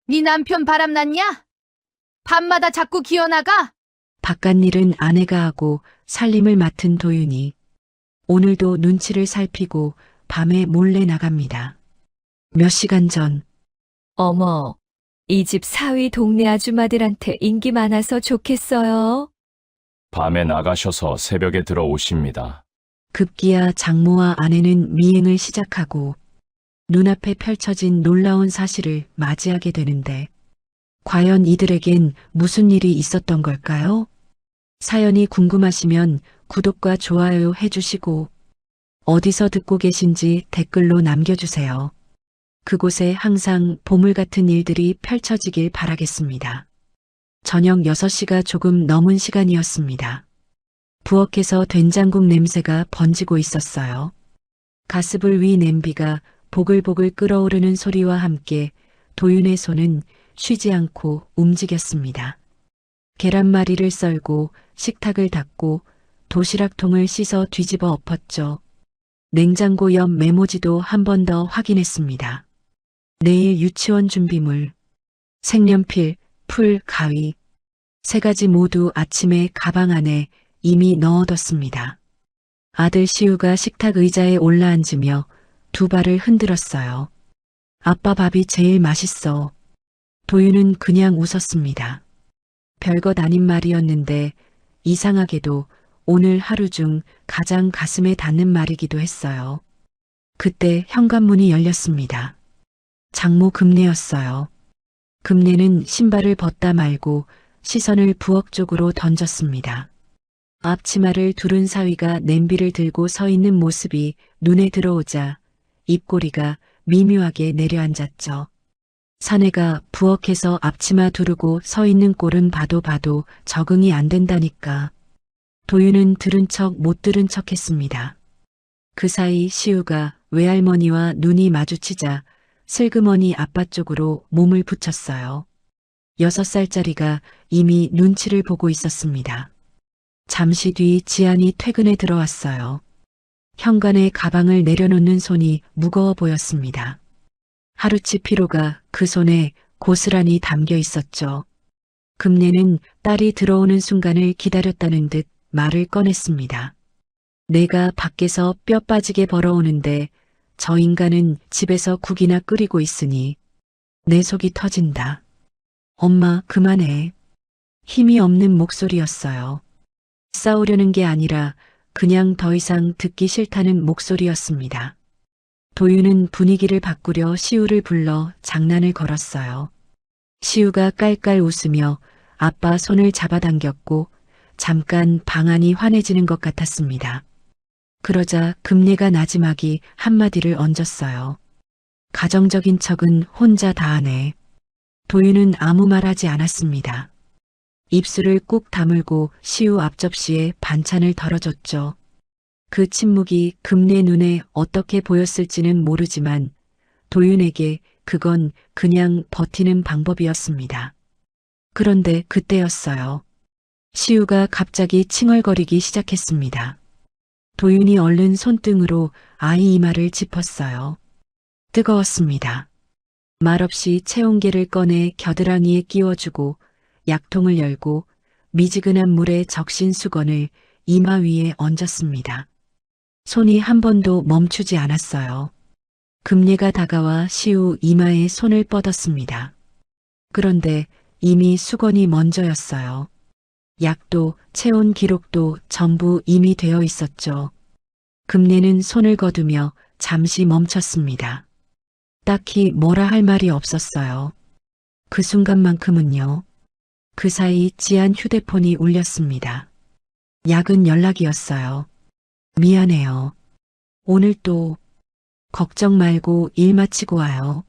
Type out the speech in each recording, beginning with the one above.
네 남편 바람났냐? 밤마다 자꾸 기어나가? 바깥일은 아내가 하고 살림을 맡은 도윤이 오늘도 눈치를 살피고 밤에 몰래 나갑니다. 몇 시간 전 어머, 이 집 사위 동네 아줌마들한테 인기 많아서 좋겠어요. 밤에 나가셔서 새벽에 들어오십니다. 급기야 장모와 아내는 미행을 시작하고 눈앞에 펼쳐진 놀라운 사실을 맞이하게 되는데 과연 이들에겐 무슨 일이 있었던 걸까요? 사연이 궁금하시면 구독과 좋아요 해주시고 어디서 듣고 계신지 댓글로 남겨주세요. 그곳에 항상 보물 같은 일들이 펼쳐지길 바라겠습니다. 저녁 6시가 조금 넘은 시간이었습니다. 부엌에서 된장국 냄새가 번지고 있었어요. 가스불 위 냄비가 보글보글 끓어오르는 소리와 함께 도윤의 손은 쉬지 않고 움직였습니다. 계란말이를 썰고 식탁을 닦고 도시락통을 씻어 뒤집어 엎었죠. 냉장고 옆 메모지도 한 번 더 확인했습니다. 내일 유치원 준비물, 색연필, 풀, 가위, 3가지 모두 아침에 가방 안에 이미 넣어뒀습니다. 아들 시우가 식탁 의자에 올라앉으며 2발을 흔들었어요. 아빠 밥이 제일 맛있어. 도윤은 그냥 웃었습니다. 별것 아닌 말이었는데 이상하게도 오늘 하루 중 가장 가슴에 닿는 말이기도 했어요. 그때 현관문이 열렸습니다. 장모 금내였어요. 금내는 신발을 벗다 말고 시선을 부엌 쪽으로 던졌습니다. 앞치마를 두른 사위가 냄비를 들고 서 있는 모습이 눈에 들어오자 입꼬리가 미묘하게 내려앉았죠. 사내가 부엌에서 앞치마 두르고 서 있는 꼴은 봐도 적응이 안 된다니까. 도윤은 들은 척 못 들은 척 했습니다. 그 사이 시우가 외할머니와 눈이 마주치자 슬그머니 아빠 쪽으로 몸을 붙였어요. 6살짜리가 이미 눈치를 보고 있었습니다. 잠시 뒤 지안이 퇴근에 들어왔어요. 현관에 가방을 내려놓는 손이 무거워 보였습니다. 하루치 피로가 그 손에 고스란히 담겨 있었죠. 금내는 딸이 들어오는 순간을 기다렸다는 듯 말을 꺼냈습니다. 내가 밖에서 뼈 빠지게 벌어오는데 저 인간은 집에서 국이나 끓이고 있으니 내 속이 터진다. 엄마 그만해. 힘이 없는 목소리였어요. 싸우려는 게 아니라 그냥 더 이상 듣기 싫다는 목소리였습니다. 도윤은 분위기를 바꾸려 시우를 불러 장난을 걸었어요. 시우가 깔깔 웃으며 아빠 손을 잡아당겼고 잠깐 방안이 환해지는 것 같았습니다. 그러자 금내가 나지막이 한마디를 얹었어요. 가정적인 척은 혼자 다 하네. 도윤은 아무 말 하지 않았습니다. 입술을 꾹 다물고 시우 앞접시에 반찬을 덜어줬죠. 그 침묵이 금내 눈에 어떻게 보였을지는 모르지만 도윤에게 그건 그냥 버티는 방법이었습니다. 그런데 그때였어요. 시우가 갑자기 칭얼거리기 시작했습니다. 도윤이 얼른 손등으로 아이 이마를 짚었어요. 뜨거웠습니다. 말없이 체온계를 꺼내 겨드랑이에 끼워주고 약통을 열고 미지근한 물에 적신 수건을 이마 위에 얹었습니다. 손이 한 번도 멈추지 않았어요. 금례가 다가와 시우 이마에 손을 뻗었습니다. 그런데 이미 수건이 먼저였어요. 약도 체온 기록도 전부 이미 되어 있었죠. 금례는 손을 거두며 잠시 멈췄습니다. 딱히 뭐라 할 말이 없었어요. 그 순간만큼은요. 그 사이 지안 휴대폰이 울렸습니다. 야근 연락이었어요. 미안해요. 오늘 또 걱정 말고 일 마치고 와요.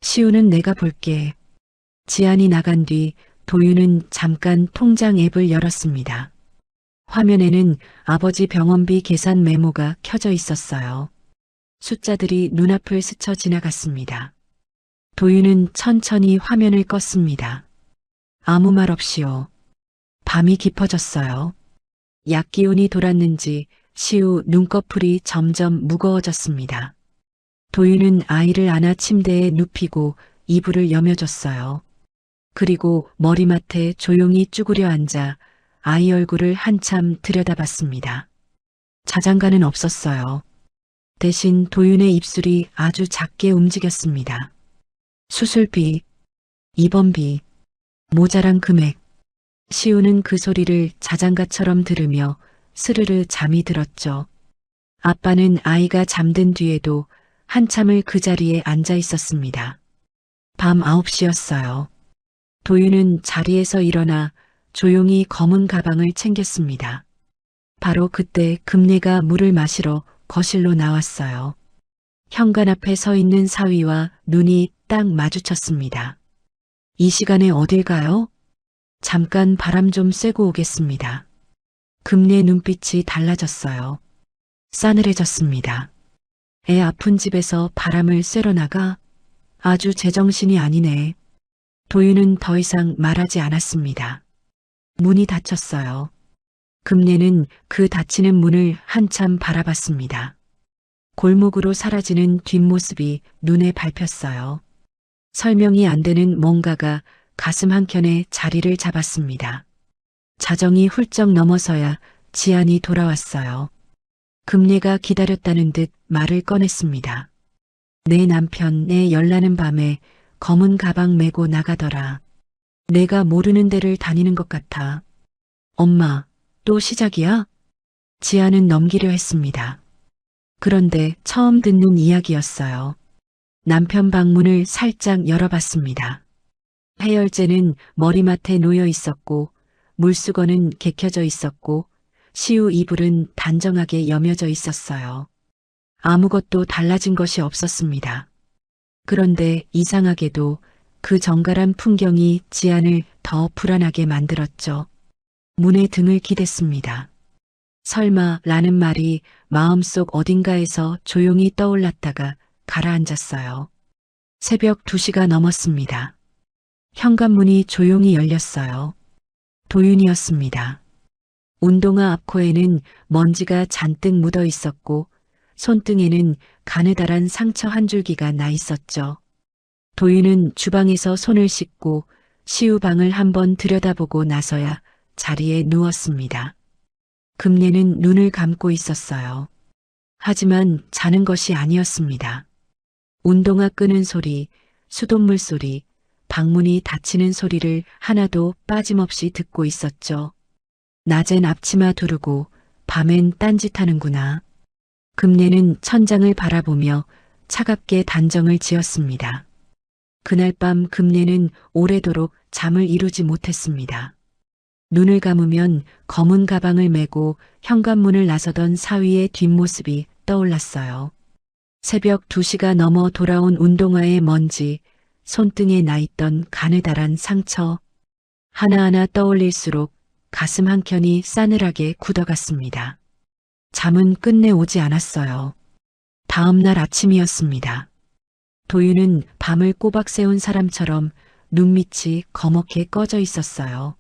시우는 내가 볼게. 지안이 나간 뒤 도윤은 잠깐 통장 앱을 열었습니다. 화면에는 아버지 병원비 계산 메모가 켜져 있었어요. 숫자들이 눈앞을 스쳐 지나갔습니다. 도윤은 천천히 화면을 껐습니다. 아무 말 없이요. 밤이 깊어졌어요. 약기운이 돌았는지 시우 눈꺼풀이 점점 무거워졌습니다. 도윤은 아이를 안아 침대에 눕히고 이불을 여며줬어요. 그리고 머리맡에 조용히 쭈그려 앉아 아이 얼굴을 한참 들여다봤습니다. 자장가는 없었어요. 대신 도윤의 입술이 아주 작게 움직였습니다. 수술비, 입원비, 모자란 금액. 시우는 그 소리를 자장가처럼 들으며 스르르 잠이 들었죠. 아빠는 아이가 잠든 뒤에도 한참을 그 자리에 앉아 있었습니다. 밤 9시였어요. 도윤은 자리에서 일어나 조용히 검은 가방을 챙겼습니다. 바로 그때 금내가 물을 마시러 거실로 나왔어요. 현관 앞에 서 있는 사위와 눈이 딱 마주쳤습니다. 이 시간에 어딜 가요? 잠깐 바람 좀 쐬고 오겠습니다. 금내 눈빛이 달라졌어요. 싸늘해졌습니다. 애 아픈 집에서 바람을 쐬러 나가? 아주 제정신이 아니네. 도윤은 더 이상 말하지 않았습니다. 문이 닫혔어요. 금내는 그 닫히는 문을 한참 바라봤습니다. 골목으로 사라지는 뒷모습이 눈에 밟혔어요. 설명이 안 되는 뭔가가 가슴 한켠에 자리를 잡았습니다. 자정이 훌쩍 넘어서야 지안이 돌아왔어요. 금내가 기다렸다는 듯 말을 꺼냈습니다. 내 남편 내 열나는 밤에 검은 가방 메고 나가더라. 내가 모르는 데를 다니는 것 같아. 엄마, 또 시작이야? 지안은 넘기려 했습니다. 그런데 처음 듣는 이야기였어요. 남편 방문을 살짝 열어봤습니다. 해열제는 머리맡에 놓여 있었고 물수건은 개켜져 있었고 시우 이불은 단정하게 여며져 있었어요. 아무것도 달라진 것이 없었습니다. 그런데 이상하게도 그 정갈한 풍경이 지안을 더 불안하게 만들었죠. 문에 등을 기댔습니다. 설마 라는 말이 마음속 어딘가에서 조용히 떠올랐다가 가라앉았어요. 새벽 2시가 넘었습니다. 현관문이 조용히 열렸어요. 도윤이었습니다. 운동화 앞코에는 먼지가 잔뜩 묻어 있었고 손등에는 가느다란 상처 한 줄기가 나 있었죠. 도윤은 주방에서 손을 씻고 시우 방을 한번 들여다보고 나서야 자리에 누웠습니다. 금내는 눈을 감고 있었어요. 하지만 자는 것이 아니었습니다. 운동화 끄는 소리, 수돗물 소리, 방문이 닫히는 소리를 하나도 빠짐없이 듣고 있었죠. 낮엔 앞치마 두르고 밤엔 딴짓하는구나. 금내는 천장을 바라보며 차갑게 단정을 지었습니다. 그날 밤 금내는 오래도록 잠을 이루지 못했습니다. 눈을 감으면 검은 가방을 메고 현관문을 나서던 사위의 뒷모습이 떠올랐어요. 새벽 2시가 넘어 돌아온 운동화의 먼지, 손등에 나 있던 가느다란 상처. 하나하나 떠올릴수록 가슴 한켠이 싸늘하게 굳어갔습니다. 잠은 끝내 오지 않았어요. 다음 날 아침이었습니다. 도윤은 밤을 꼬박 새운 사람처럼 눈밑이 거먹게 꺼져 있었어요.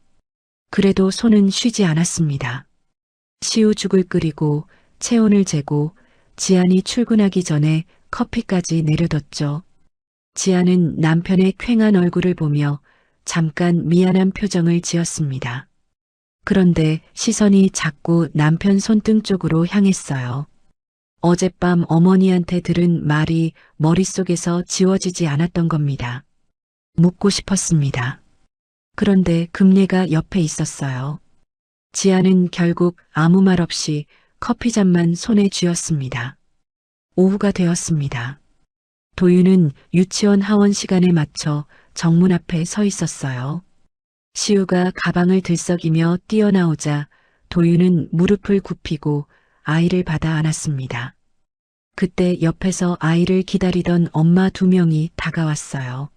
그래도 손은 쉬지 않았습니다. 시우죽을 끓이고 체온을 재고 지안이 출근하기 전에 커피까지 내려뒀죠. 지안은 남편의 퀭한 얼굴을 보며 잠깐 미안한 표정을 지었습니다. 그런데 시선이 자꾸 남편 손등 쪽으로 향했어요. 어젯밤 어머니한테 들은 말이 머릿속에서 지워지지 않았던 겁니다. 묻고 싶었습니다. 그런데 금내가 옆에 있었어요. 지아는 결국 아무 말 없이 커피잔만 손에 쥐었습니다. 오후가 되었습니다. 도윤은 유치원 하원 시간에 맞춰 정문 앞에 서 있었어요. 시우가 가방을 들썩이며 뛰어나오자 도윤은 무릎을 굽히고 아이를 받아 안았습니다. 그때 옆에서 아이를 기다리던 엄마 2명이 다가왔어요.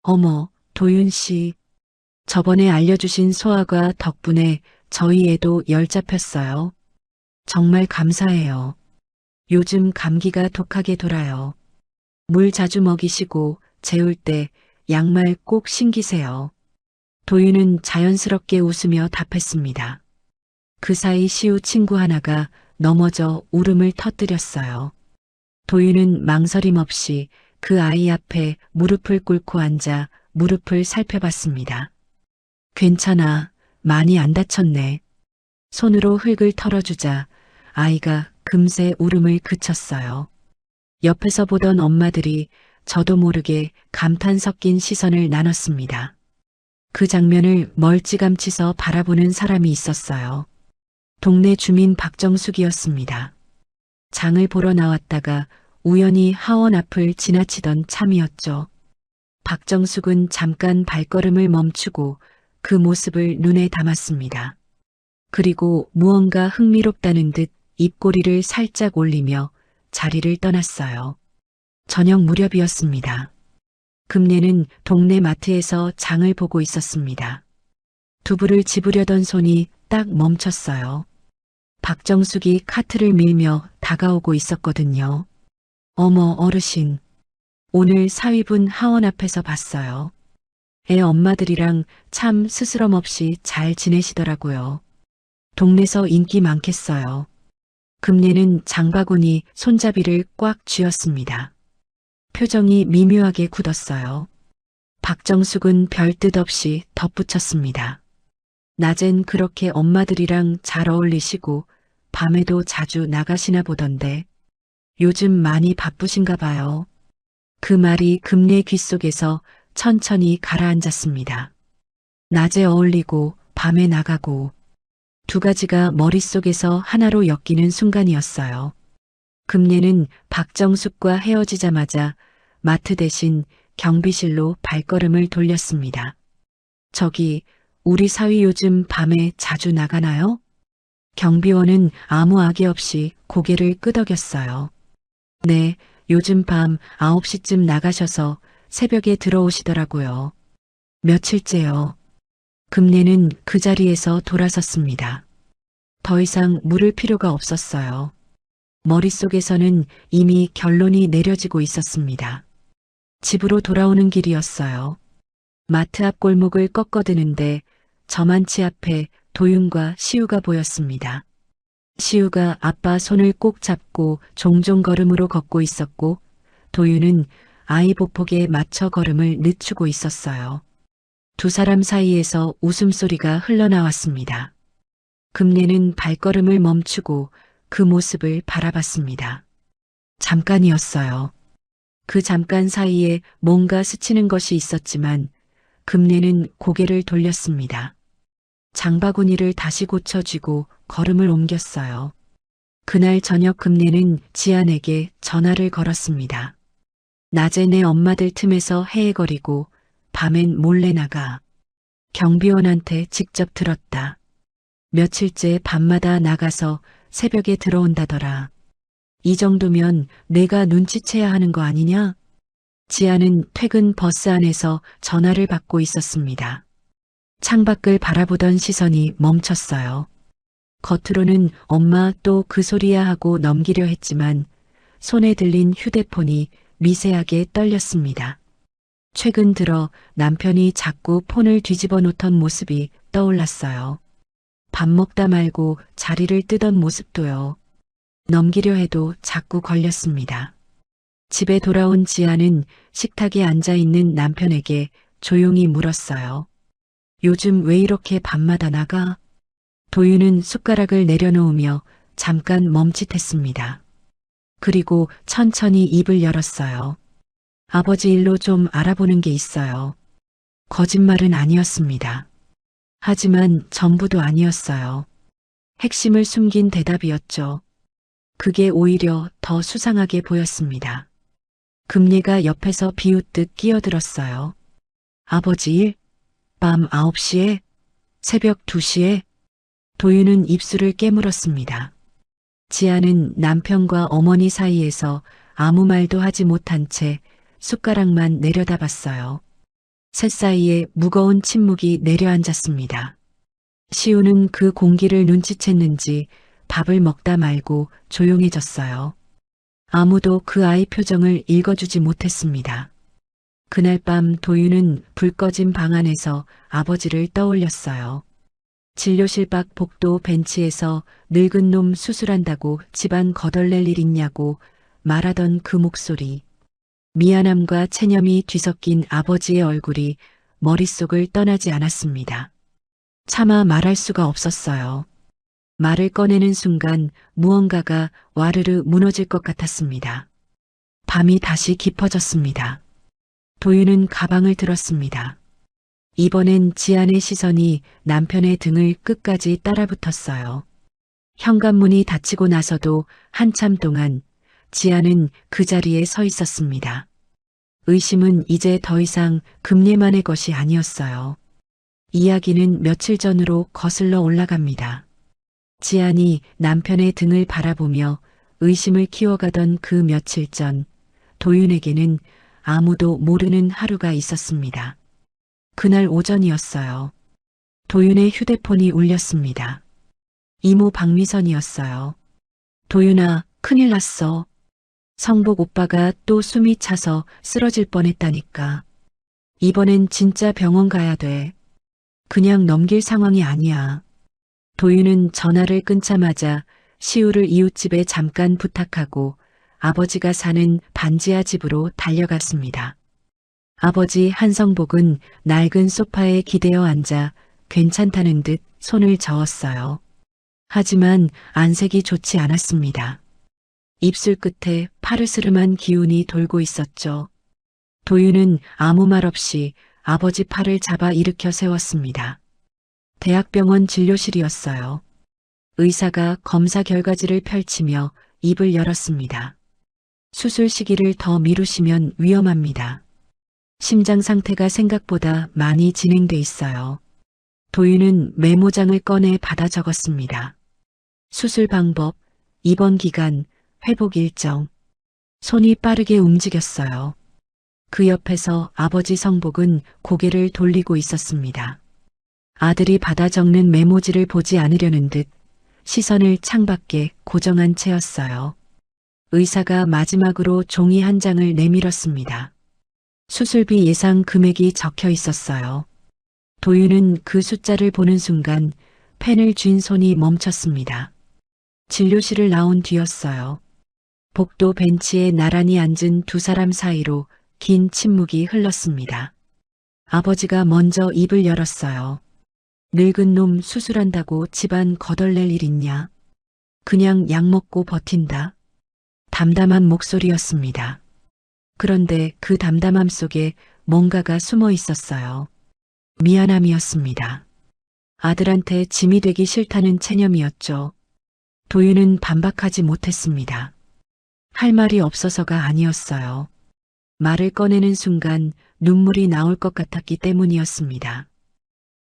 어머, 도윤 씨. 저번에 알려주신 소아과 덕분에 저희 애도 열 잡혔어요. 정말 감사해요. 요즘 감기가 독하게 돌아요. 물 자주 먹이시고 재울 때 양말 꼭 신기세요. 도윤은 자연스럽게 웃으며 답했습니다. 그 사이 시우 친구 하나가 넘어져 울음을 터뜨렸어요. 도윤은 망설임 없이 그 아이 앞에 무릎을 꿇고 앉아 무릎을 살펴봤습니다. 괜찮아. 많이 안 다쳤네. 손으로 흙을 털어주자 아이가 금세 울음을 그쳤어요. 옆에서 보던 엄마들이 저도 모르게 감탄 섞인 시선을 나눴습니다. 그 장면을 멀찌감치서 바라보는 사람이 있었어요. 동네 주민 박정숙이었습니다. 장을 보러 나왔다가 우연히 하원 앞을 지나치던 참이었죠. 박정숙은 잠깐 발걸음을 멈추고 그 모습을 눈에 담았습니다. 그리고 무언가 흥미롭다는 듯 입꼬리를 살짝 올리며 자리를 떠났어요. 저녁 무렵이었습니다. 금내는 동네 마트에서 장을 보고 있었습니다. 두부를 집으려던 손이 딱 멈췄어요. 박정숙이 카트를 밀며 다가오고 있었거든요. 어머, 어르신. 오늘 사위분 하원 앞에서 봤어요. 애 엄마들이랑 참 스스럼 없이 잘 지내시더라고요. 동네서 인기 많겠어요. 금내는 장바구니 손잡이를 꽉 쥐었습니다. 표정이 미묘하게 굳었어요. 박정숙은 별 뜻 없이 덧붙였습니다. 낮엔 그렇게 엄마들이랑 잘 어울리시고 밤에도 자주 나가시나 보던데 요즘 많이 바쁘신가 봐요. 그 말이 금내 귓속에서 천천히 가라앉았습니다. 낮에 어울리고 밤에 나가고 두 가지가 머릿속에서 하나로 엮이는 순간이었어요. 금내는 박정숙과 헤어지자마자 마트 대신 경비실로 발걸음을 돌렸습니다. 저기, 우리 사위 요즘 밤에 자주 나가나요? 경비원은 아무 악의 없이 고개를 끄덕였어요. 네, 요즘 밤 9시쯤 나가셔서 새벽에 들어오시더라고요. 며칠째요. 금내는 그 자리에서 돌아섰습니다. 더 이상 물을 필요가 없었어요. 머릿속에서는 이미 결론이 내려지고 있었습니다. 집으로 돌아오는 길이었어요. 마트 앞 골목을 꺾어드는데 저만치 앞에 도윤과 시우가 보였습니다. 시우가 아빠 손을 꼭 잡고 종종 걸음으로 걷고 있었고 도윤은 아이 보폭에 맞춰 걸음을 늦추고 있었어요. 두 사람 사이에서 웃음소리가 흘러나왔습니다. 금내는 발걸음을 멈추고 그 모습을 바라봤습니다. 잠깐이었어요. 그 잠깐 사이에 뭔가 스치는 것이 있었지만 금내는 고개를 돌렸습니다. 장바구니를 다시 고쳐쥐고 걸음을 옮겼어요. 그날 저녁 금내는 지안에게 전화를 걸었습니다. 낮에 내 엄마들 틈에서 헤헤거리고 밤엔 몰래 나가. 경비원한테 직접 들었다. 며칠째 밤마다 나가서 새벽에 들어온다더라. 이 정도면 내가 눈치채야 하는 거 아니냐? 지아는 퇴근 버스 안에서 전화를 받고 있었습니다. 창밖을 바라보던 시선이 멈췄어요. 겉으로는 엄마 또 그 소리야 하고 넘기려 했지만 손에 들린 휴대폰이 미세하게 떨렸습니다. 최근 들어 남편이 자꾸 폰을 뒤집어 놓던 모습이 떠올랐어요. 밥 먹다 말고 자리를 뜨던 모습도요. 넘기려 해도 자꾸 걸렸습니다. 집에 돌아온 지아는 식탁에 앉아 있는 남편에게 조용히 물었어요. 요즘 왜 이렇게 밤마다 나가? 도윤은 숟가락을 내려놓으며 잠깐 멈칫했습니다. 그리고 천천히 입을 열었어요. 아버지 일로 좀 알아보는 게 있어요. 거짓말은 아니었습니다. 하지만 전부도 아니었어요. 핵심을 숨긴 대답이었죠. 그게 오히려 더 수상하게 보였습니다. 금예가 옆에서 비웃듯 끼어들었어요. 아버지 일? 밤 9시에? 새벽 2시에? 도윤은 입술을 깨물었습니다. 지아는 남편과 어머니 사이에서 아무 말도 하지 못한 채 숟가락만 내려다봤어요. 셋 사이에 무거운 침묵이 내려앉았습니다. 시우는 그 공기를 눈치챘는지 밥을 먹다 말고 조용해졌어요. 아무도 그 아이 표정을 읽어주지 못했습니다. 그날 밤 도윤은 불 꺼진 방 안에서 아버지를 떠올렸어요. 진료실 밖 복도 벤치에서 늙은 놈 수술한다고 집안 거덜낼 일 있냐고 말하던 그 목소리. 미안함과 체념이 뒤섞인 아버지의 얼굴이 머릿속을 떠나지 않았습니다. 차마 말할 수가 없었어요. 말을 꺼내는 순간 무언가가 와르르 무너질 것 같았습니다. 밤이 다시 깊어졌습니다. 도윤은 가방을 들었습니다. 이번엔 지안의 시선이 남편의 등을 끝까지 따라붙었어요. 현관문이 닫히고 나서도 한참 동안 지안은 그 자리에 서 있었습니다. 의심은 이제 더 이상 금예만의 것이 아니었어요. 이야기는 며칠 전으로 거슬러 올라갑니다. 지안이 남편의 등을 바라보며 의심을 키워가던 그 며칠 전 도윤에게는 아무도 모르는 하루가 있었습니다. 그날 오전이었어요. 도윤의 휴대폰이 울렸습니다. 이모 박미선이었어요. 도윤아, 큰일 났어. 성복 오빠가 또 숨이 차서 쓰러질 뻔했다니까. 이번엔 진짜 병원 가야 돼. 그냥 넘길 상황이 아니야. 도윤은 전화를 끊자마자 시우를 이웃집에 잠깐 부탁하고 아버지가 사는 반지하 집으로 달려갔습니다. 아버지 한성복은 낡은 소파에 기대어 앉아 괜찮다는 듯 손을 저었어요. 하지만 안색이 좋지 않았습니다. 입술 끝에 파르스름한 기운이 돌고 있었죠. 도윤은 아무 말 없이 아버지 팔을 잡아 일으켜 세웠습니다. 대학병원 진료실이었어요. 의사가 검사 결과지를 펼치며 입을 열었습니다. 수술 시기를 더 미루시면 위험합니다. 심장 상태가 생각보다 많이 진행돼 있어요. 도윤은 메모장을 꺼내 받아 적었습니다. 수술 방법, 입원 기간, 회복 일정. 손이 빠르게 움직였어요. 그 옆에서 아버지 성복은 고개를 돌리고 있었습니다. 아들이 받아 적는 메모지를 보지 않으려는 듯 시선을 창밖에 고정한 채였어요. 의사가 마지막으로 종이 한 장을 내밀었습니다. 수술비 예상 금액이 적혀 있었어요. 도윤은 그 숫자를 보는 순간 펜을 쥔 손이 멈췄습니다. 진료실을 나온 뒤였어요. 복도 벤치에 나란히 앉은 두 사람 사이로 긴 침묵이 흘렀습니다. 아버지가 먼저 입을 열었어요. 늙은 놈 수술한다고 집안 거덜낼 일 있냐? 그냥 약 먹고 버틴다. 담담한 목소리였습니다. 그런데 그 담담함 속에 뭔가가 숨어 있었어요. 미안함이었습니다. 아들한테 짐이 되기 싫다는 체념이었죠. 도윤은 반박하지 못했습니다. 할 말이 없어서가 아니었어요. 말을 꺼내는 순간 눈물이 나올 것 같았기 때문이었습니다.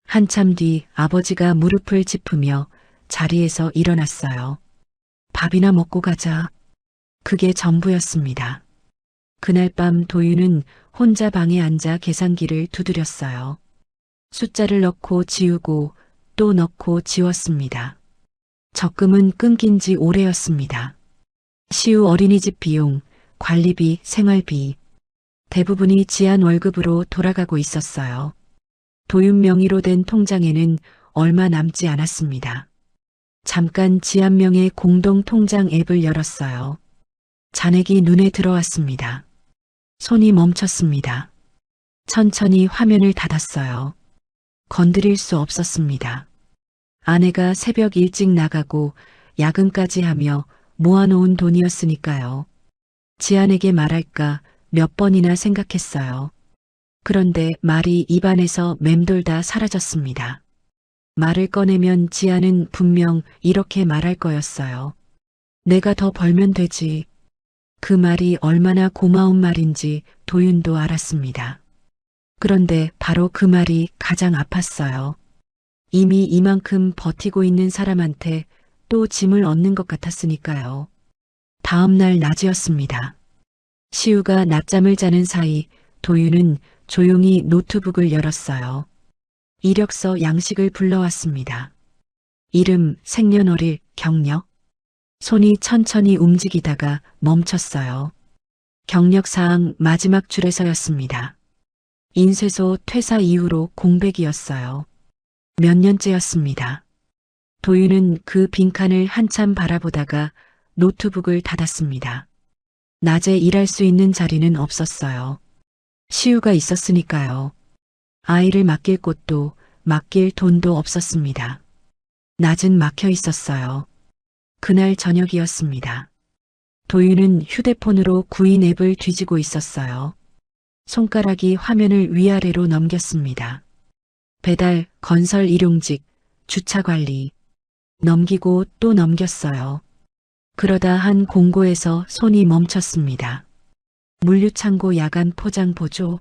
한참 뒤 아버지가 무릎을 짚으며 자리에서 일어났어요. 밥이나 먹고 가자. 그게 전부였습니다. 그날 밤 도윤은 혼자 방에 앉아 계산기를 두드렸어요. 숫자를 넣고 지우고 또 넣고 지웠습니다. 적금은 끊긴 지 오래였습니다. 시우 어린이집 비용, 관리비, 생활비 대부분이 지안 월급으로 돌아가고 있었어요. 도윤 명의로 된 통장에는 얼마 남지 않았습니다. 잠깐 지안 명의 공동 통장 앱을 열었어요. 잔액이 눈에 들어왔습니다. 손이 멈췄습니다. 천천히 화면을 닫았어요. 건드릴 수 없었습니다. 아내가 새벽 일찍 나가고 야근까지 하며 모아놓은 돈이었으니까요. 지안에게 말할까 몇 번이나 생각했어요. 그런데 말이 입안에서 맴돌다 사라졌습니다. 말을 꺼내면 지안은 분명 이렇게 말할 거였어요. 내가 더 벌면 되지. 그 말이 얼마나 고마운 말인지 도윤도 알았습니다. 그런데 바로 그 말이 가장 아팠어요. 이미 이만큼 버티고 있는 사람한테 또 짐을 얻는 것 같았으니까요. 다음 날 낮이었습니다. 시우가 낮잠을 자는 사이 도윤은 조용히 노트북을 열었어요. 이력서 양식을 불러왔습니다. 이름, 생년월일, 경력. 손이 천천히 움직이다가 멈췄어요. 경력사항 마지막 줄에서였습니다. 인쇄소 퇴사 이후로 공백이었어요. 몇 년째였습니다. 도윤은 그 빈칸을 한참 바라보다가 노트북을 닫았습니다. 낮에 일할 수 있는 자리는 없었어요. 시우가 있었으니까요. 아이를 맡길 곳도 맡길 돈도 없었습니다. 낮은 막혀 있었어요. 그날 저녁이었습니다. 도윤은 휴대폰으로 구인 앱을 뒤지고 있었어요. 손가락이 화면을 위아래로 넘겼습니다. 배달, 건설 일용직, 주차 관리. 넘기고 또 넘겼어요. 그러다 한 공고에서 손이 멈췄습니다. 물류창고 야간 포장 보조.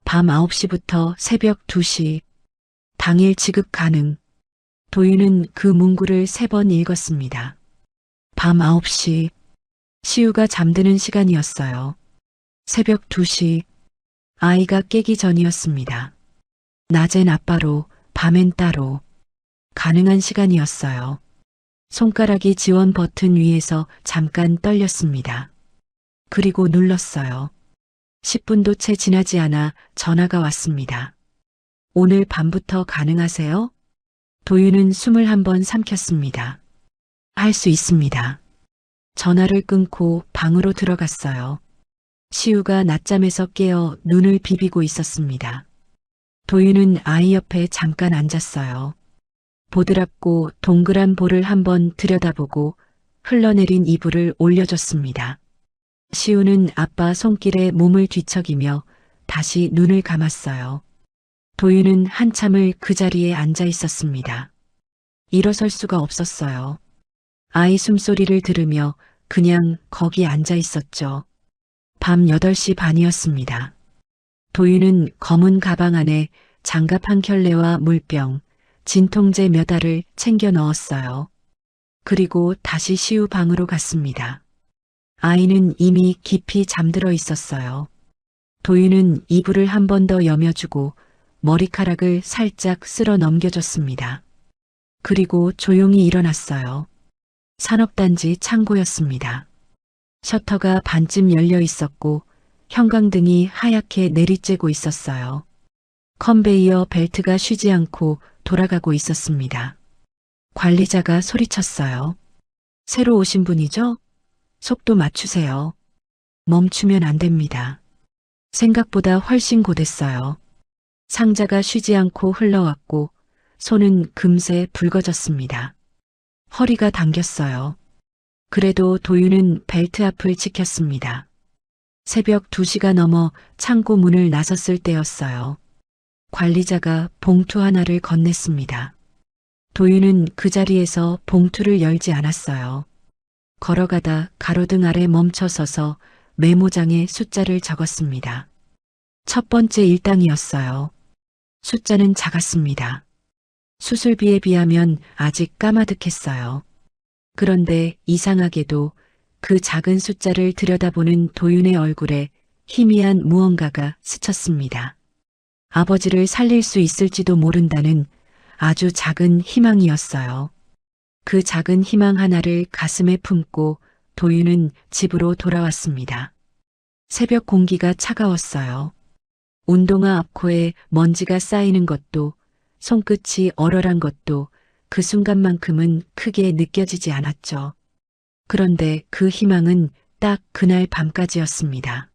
밤 9시부터 새벽 2시. 당일 지급 가능. 도윤은 그 문구를 3번 읽었습니다. 밤 9시. 시우가 잠드는 시간이었어요. 새벽 2시. 아이가 깨기 전이었습니다. 낮엔 아빠로, 밤엔 따로. 가능한 시간이었어요. 손가락이 지원 버튼 위에서 잠깐 떨렸습니다. 그리고 눌렀어요. 10분도 채 지나지 않아 전화가 왔습니다. 오늘 밤부터 가능하세요? 도윤은 숨을 한번 삼켰습니다. 할 수 있습니다. 전화를 끊고 방으로 들어갔어요. 시우가 낮잠에서 깨어 눈을 비비고 있었습니다. 도윤은 아이 옆에 잠깐 앉았어요. 보드랍고 동그란 볼을 한번 들여다보고 흘러내린 이불을 올려줬습니다. 시우는 아빠 손길에 몸을 뒤척이며 다시 눈을 감았어요. 도윤은 한참을 그 자리에 앉아 있었습니다. 일어설 수가 없었어요. 아이 숨소리를 들으며 그냥 거기 앉아 있었죠. 밤 8시 반이었습니다. 도윤은 검은 가방 안에 장갑 한 켤레와 물병, 진통제 몇 알을 챙겨 넣었어요. 그리고 다시 시우 방으로 갔습니다. 아이는 이미 깊이 잠들어 있었어요. 도윤은 이불을 한 번 더 여며주고 머리카락을 살짝 쓸어 넘겨줬습니다. 그리고 조용히 일어났어요. 산업단지 창고였습니다. 셔터가 반쯤 열려 있었고 형광등이 하얗게 내리쬐고 있었어요. 컨베이어 벨트가 쉬지 않고 돌아가고 있었습니다. 관리자가 소리쳤어요. 새로 오신 분이죠? 속도 맞추세요. 멈추면 안 됩니다. 생각보다 훨씬 곧했어요. 상자가 쉬지 않고 흘러왔고 손은 금세 붉어졌습니다. 허리가 당겼어요. 그래도 도윤은 벨트 앞을 지켰습니다. 새벽 2시가 넘어 창고 문을 나섰을 때였어요. 관리자가 봉투 하나를 건넸습니다. 도윤은 그 자리에서 봉투를 열지 않았어요. 걸어가다 가로등 아래 멈춰서서 메모장에 숫자를 적었습니다. 첫 번째 일당이었어요. 숫자는 작았습니다. 수술비에 비하면 아직 까마득했어요. 그런데 이상하게도 그 작은 숫자를 들여다보는 도윤의 얼굴에 희미한 무언가가 스쳤습니다. 아버지를 살릴 수 있을지도 모른다는 아주 작은 희망이었어요. 그 작은 희망 하나를 가슴에 품고 도윤은 집으로 돌아왔습니다. 새벽 공기가 차가웠어요. 운동화 앞코에 먼지가 쌓이는 것도 손끝이 얼얼한 것도 그 순간만큼은 크게 느껴지지 않았죠. 그런데 그 희망은 딱 그날 밤까지였습니다.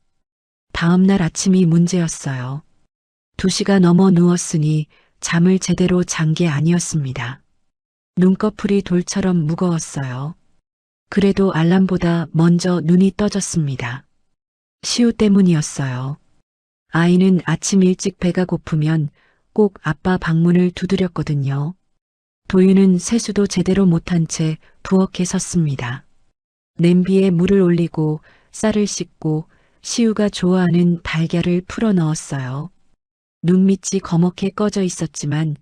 다음 날 아침이 문제였어요. 2시가 넘어 누웠으니 잠을 제대로 잔 게 아니었습니다. 눈꺼풀이 돌처럼 무거웠어요. 그래도 알람보다 먼저 눈이 떠졌습니다. 시우 때문이었어요. 아이는 아침 일찍 배가 고프면 꼭 아빠 방문을 두드렸거든요. 도윤은 세수도 제대로 못한 채 부엌에 섰습니다. 냄비에 물을 올리고 쌀을 씻고 시우가 좋아하는 달걀을 풀어 넣었어요. 눈밑이 거먹게 꺼져 있었지만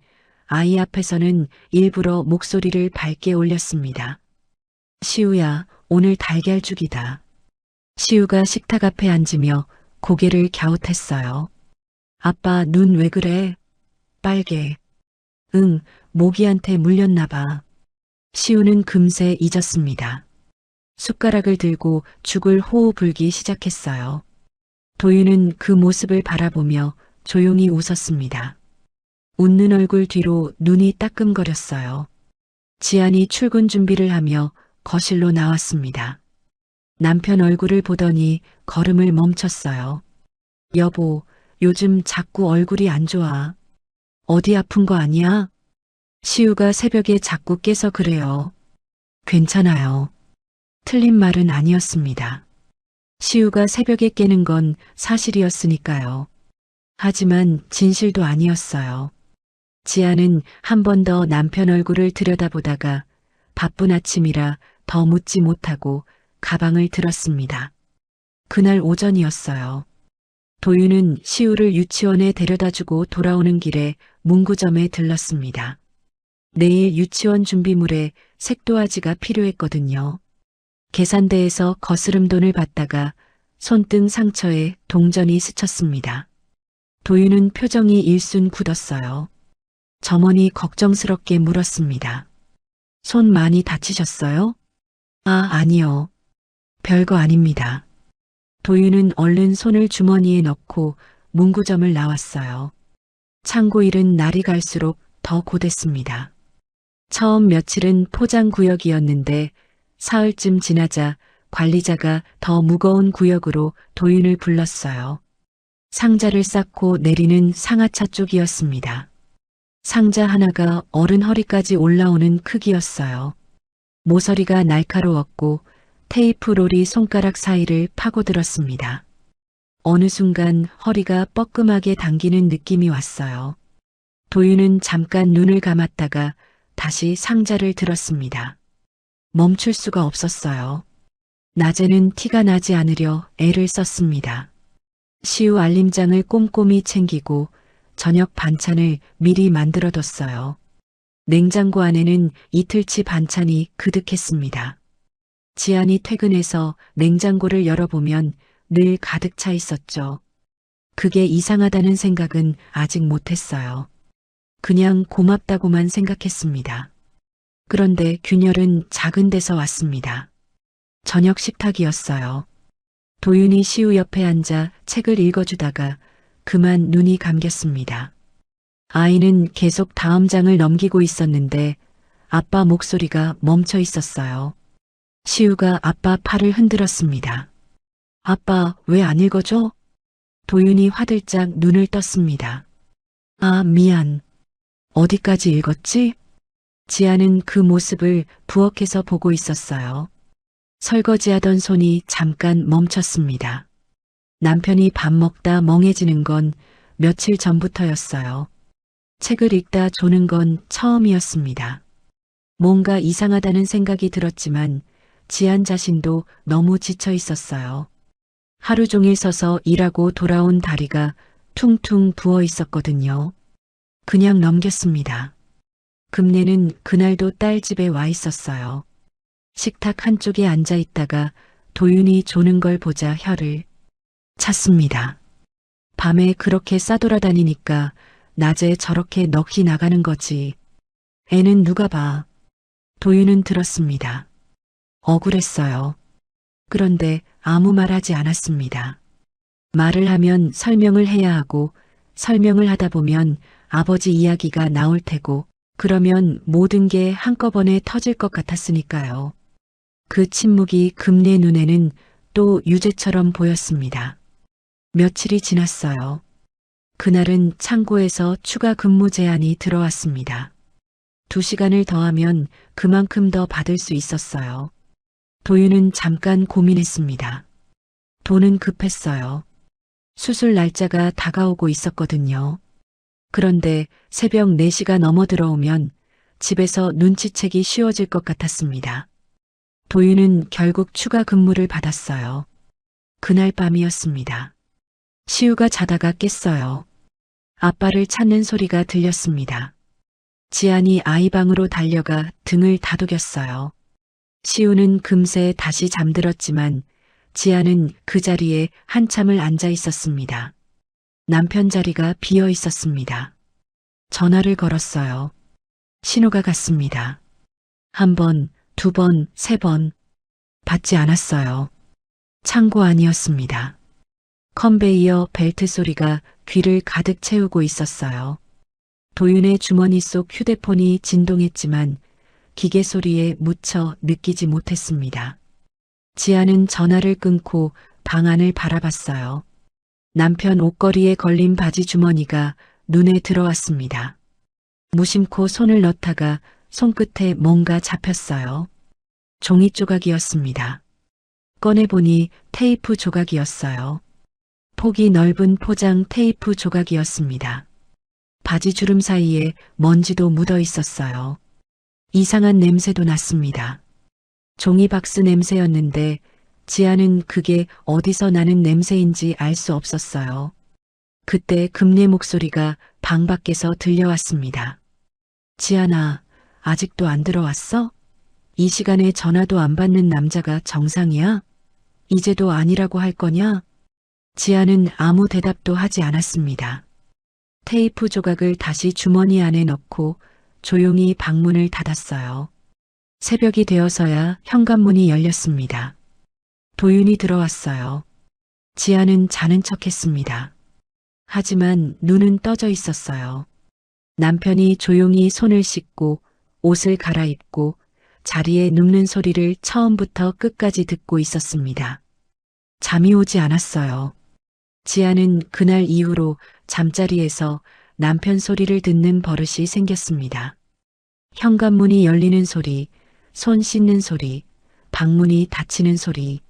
아이 앞에서는 일부러 목소리를 밝게 올렸습니다. 시우야, 오늘 달걀죽이다. 시우가 식탁 앞에 앉으며 고개를 갸웃했어요. 아빠 눈 왜 그래? 빨개. 응, 모기한테 물렸나 봐. 시우는 금세 잊었습니다. 숟가락을 들고 죽을 호호 불기 시작했어요. 도윤은 그 모습을 바라보며 조용히 웃었습니다. 웃는 얼굴 뒤로 눈이 따끔거렸어요. 지안이 출근 준비를 하며 거실로 나왔습니다. 남편 얼굴을 보더니 걸음을 멈췄어요. 여보, 요즘 자꾸 얼굴이 안 좋아. 어디 아픈 거 아니야? 시우가 새벽에 자꾸 깨서 그래요. 괜찮아요. 틀린 말은 아니었습니다. 시우가 새벽에 깨는 건 사실이었으니까요. 하지만 진실도 아니었어요. 지아는 한 번 더 남편 얼굴을 들여다보다가 바쁜 아침이라 더 묻지 못하고 가방을 들었습니다. 그날 오전이었어요. 도윤은 시우를 유치원에 데려다주고 돌아오는 길에 문구점에 들렀습니다. 내일 유치원 준비물에 색도화지가 필요했거든요. 계산대에서 거스름 돈을 받다가 손등 상처에 동전이 스쳤습니다. 도윤은 표정이 일순 굳었어요. 점원이 걱정스럽게 물었습니다. 손 많이 다치셨어요? 아니요. 별거 아닙니다. 도윤은 얼른 손을 주머니에 넣고 문구점을 나왔어요. 창고 일은 날이 갈수록 더 고됐습니다. 처음 며칠은 포장 구역이었는데 사흘쯤 지나자 관리자가 더 무거운 구역으로 도윤을 불렀어요. 상자를 쌓고 내리는 상하차 쪽이었습니다. 상자 하나가 어른 허리까지 올라오는 크기였어요. 모서리가 날카로웠고 테이프 롤이 손가락 사이를 파고들었습니다. 어느 순간 허리가 뻐끔하게 당기는 느낌이 왔어요. 도윤은 잠깐 눈을 감았다가 다시 상자를 들었습니다. 멈출 수가 없었어요. 낮에는 티가 나지 않으려 애를 썼습니다. 시우 알림장을 꼼꼼히 챙기고 저녁 반찬을 미리 만들어뒀어요. 냉장고 안에는 이틀치 반찬이 그득했습니다. 지안이 퇴근해서 냉장고를 열어보면 늘 가득 차 있었죠. 그게 이상하다는 생각은 아직 못했어요. 그냥 고맙다고만 생각했습니다. 그런데 균열은 작은 데서 왔습니다. 저녁 식탁이었어요. 도윤이 시우 옆에 앉아 책을 읽어주다가 그만 눈이 감겼습니다. 아이는 계속 다음 장을 넘기고 있었는데 아빠 목소리가 멈춰 있었어요. 시우가 아빠 팔을 흔들었습니다. 아빠, 왜 안 읽어줘? 도윤이 화들짝 눈을 떴습니다. 미안. 어디까지 읽었지? 지아는 그 모습을 부엌에서 보고 있었어요. 설거지하던 손이 잠깐 멈췄습니다. 남편이 밥 먹다 멍해지는 건 며칠 전부터였어요. 책을 읽다 조는 건 처음이었습니다. 뭔가 이상하다는 생각이 들었지만 지안 자신도 너무 지쳐 있었어요. 하루 종일 서서 일하고 돌아온 다리가 퉁퉁 부어 있었거든요. 그냥 넘겼습니다. 금내는 그날도 딸 집에 와 있었어요. 식탁 한쪽에 앉아 있다가 도윤이 조는 걸 보자 혀를 찼습니다. 밤에 그렇게 싸돌아다니니까 낮에 저렇게 넋이 나가는 거지. 애는 누가 봐. 도윤은 들었습니다. 억울했어요. 그런데 아무 말 하지 않았습니다. 말을 하면 설명을 해야 하고 설명을 하다 보면 아버지 이야기가 나올 테고 그러면 모든 게 한꺼번에 터질 것 같았으니까요. 그 침묵이 금내 눈에는 또 유죄처럼 보였습니다. 며칠이 지났어요. 그날은 창고에서 추가 근무 제안이 들어왔습니다. 2시간을 더하면 그만큼 더 받을 수 있었어요. 도윤은 잠깐 고민했습니다. 돈은 급했어요. 수술 날짜가 다가오고 있었거든요. 그런데 새벽 4시가 넘어 들어오면 집에서 눈치채기 쉬워질 것 같았습니다. 도윤은 결국 추가 근무를 받았어요. 그날 밤이었습니다. 시우가 자다가 깼어요. 아빠를 찾는 소리가 들렸습니다. 지안이 아이 방으로 달려가 등을 다독였어요. 시우는 금세 다시 잠들었지만 지안은 그 자리에 한참을 앉아 있었습니다. 남편 자리가 비어 있었습니다. 전화를 걸었어요. 신호가 갔습니다. 1번, 2번, 3번. 받지 않았어요. 창고 안이었습니다. 컨베이어 벨트 소리가 귀를 가득 채우고 있었어요. 도윤의 주머니 속 휴대폰이 진동했지만 기계 소리에 묻혀 느끼지 못했습니다. 지아는 전화를 끊고 방 안을 바라봤어요. 남편 옷걸이에 걸린 바지 주머니가 눈에 들어왔습니다. 무심코 손을 넣다가 손끝에 뭔가 잡혔어요. 종이 조각이었습니다. 꺼내보니 테이프 조각이었어요. 폭이 넓은 포장 테이프 조각이었습니다. 바지 주름 사이에 먼지도 묻어 있었어요. 이상한 냄새도 났습니다. 종이박스 냄새였는데 지아는 그게 어디서 나는 냄새인지 알 수 없었어요. 그때 금례 목소리가 방 밖에서 들려왔습니다. 지아나, 아직도 안 들어왔어? 이 시간에 전화도 안 받는 남자가 정상이야? 이제도 아니라고 할 거냐? 지아는 아무 대답도 하지 않았습니다. 테이프 조각을 다시 주머니 안에 넣고 조용히 방문을 닫았어요. 새벽이 되어서야 현관문이 열렸습니다. 도윤이 들어왔어요. 지아는 자는 척했습니다. 하지만 눈은 떠져 있었어요. 남편이 조용히 손을 씻고 옷을 갈아입고 자리에 눕는 소리를 처음부터 끝까지 듣고 있었습니다. 잠이 오지 않았어요. 지아는 그날 이후로 잠자리에서 남편 소리를 듣는 버릇이 생겼습니다. 현관문이 열리는 소리, 손 씻는 소리, 방문이 닫히는 소리.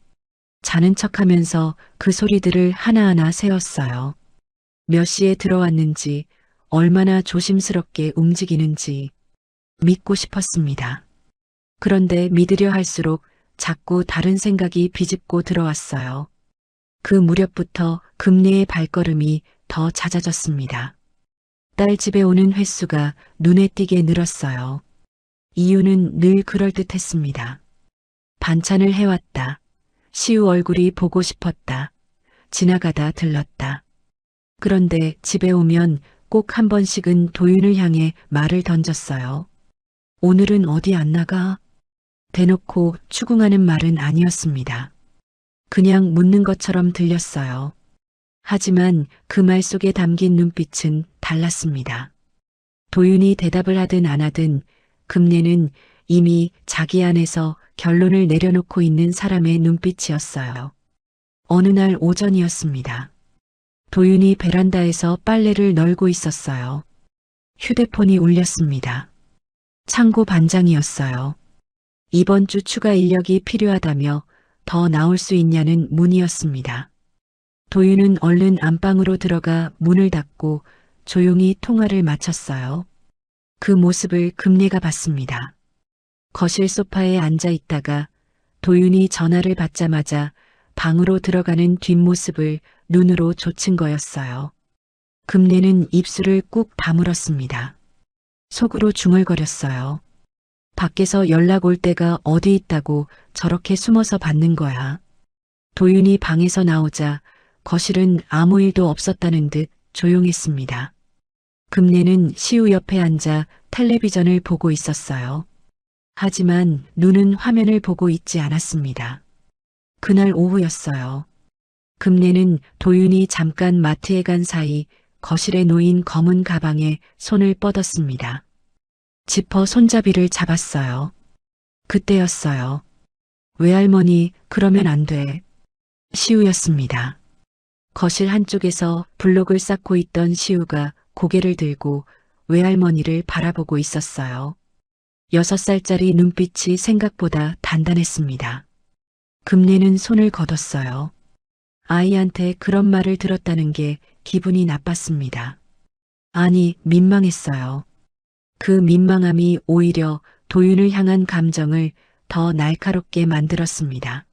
자는 척하면서 그 소리들을 하나하나 세웠어요. 몇 시에 들어왔는지, 얼마나 조심스럽게 움직이는지 믿고 싶었습니다. 그런데 믿으려 할수록 자꾸 다른 생각이 비집고 들어왔어요. 그 무렵부터 금례의 발걸음이 더 잦아졌습니다. 딸 집에 오는 횟수가 눈에 띄게 늘었어요. 이유는 늘 그럴듯했습니다. 반찬을 해왔다. 시우 얼굴이 보고 싶었다. 지나가다 들렀다. 그런데 집에 오면 꼭 한 번씩은 도윤을 향해 말을 던졌어요. 오늘은 어디 안 나가? 대놓고 추궁하는 말은 아니었습니다. 그냥 묻는 것처럼 들렸어요. 하지만 그 말 속에 담긴 눈빛은 달랐습니다. 도윤이 대답을 하든 안 하든 금례는 이미 자기 안에서 결론을 내려놓고 있는 사람의 눈빛이었어요. 어느 날 오전이었습니다. 도윤이 베란다에서 빨래를 널고 있었어요. 휴대폰이 울렸습니다. 창고 반장이었어요. 이번 주 추가 인력이 필요하다며 더 나올 수 있냐는 문의였습니다. 도윤은 얼른 안방으로 들어가 문을 닫고 조용히 통화를 마쳤어요. 그 모습을 금례가 봤습니다. 거실 소파에 앉아 있다가 도윤이 전화를 받자마자 방으로 들어가는 뒷모습을 눈으로 좇은 거였어요. 금례는 입술을 꾹 다물었습니다. 속으로 중얼거렸어요. 밖에서 연락 올 때가 어디 있다고 저렇게 숨어서 받는 거야. 도윤이 방에서 나오자 거실은 아무 일도 없었다는 듯 조용했습니다. 금례는 시우 옆에 앉아 텔레비전을 보고 있었어요. 하지만 눈은 화면을 보고 있지 않았습니다. 그날 오후였어요. 금례는 도윤이 잠깐 마트에 간 사이 거실에 놓인 검은 가방에 손을 뻗었습니다. 지퍼 손잡이를 잡았어요. 그때였어요. 외할머니, 그러면 안 돼. 시우였습니다. 거실 한쪽에서 블록을 쌓고 있던 시우가 고개를 들고 외할머니를 바라보고 있었어요. 6살짜리 눈빛이 생각보다 단단했습니다. 금례는 손을 걷었어요. 아이한테 그런 말을 들었다는 게 기분이 나빴습니다. 아니, 민망했어요. 그 민망함이 오히려 도윤을 향한 감정을 더 날카롭게 만들었습니다.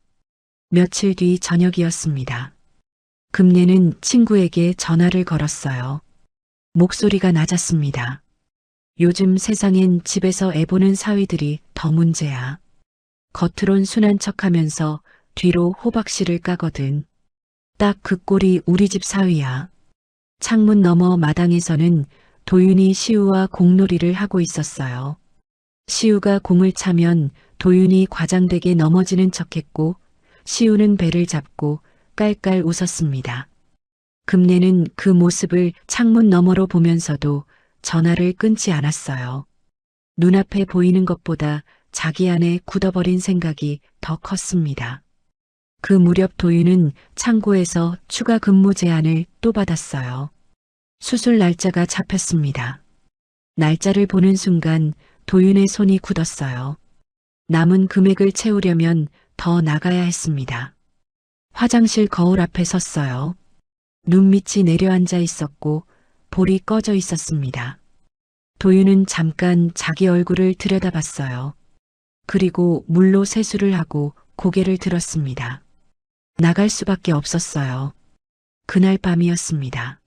며칠 뒤 저녁이었습니다. 금례는 친구에게 전화를 걸었어요. 목소리가 낮았습니다. 요즘 세상엔 집에서 애 보는 사위들이 더 문제야. 겉으론 순한 척하면서 뒤로 호박씨를 까거든. 딱 그 꼴이 우리 집 사위야. 창문 너머 마당에서는 도윤이 시우와 공놀이를 하고 있었어요. 시우가 공을 차면 도윤이 과장되게 넘어지는 척했고 시우는 배를 잡고 깔깔 웃었습니다. 금례는 그 모습을 창문 너머로 보면서도 전화를 끊지 않았어요. 눈앞에 보이는 것보다 자기 안에 굳어버린 생각이 더 컸습니다. 그 무렵 도윤은 창고에서 추가 근무 제안을 또 받았어요. 수술 날짜가 잡혔습니다. 날짜를 보는 순간 도윤의 손이 굳었어요. 남은 금액을 채우려면 더 나가야 했습니다. 화장실 거울 앞에 섰어요. 눈밑이 내려앉아 있었고 볼이 꺼져 있었습니다. 도윤은 잠깐 자기 얼굴을 들여다봤어요. 그리고 물로 세수를 하고 고개를 들었습니다. 나갈 수밖에 없었어요. 그날 밤이었습니다.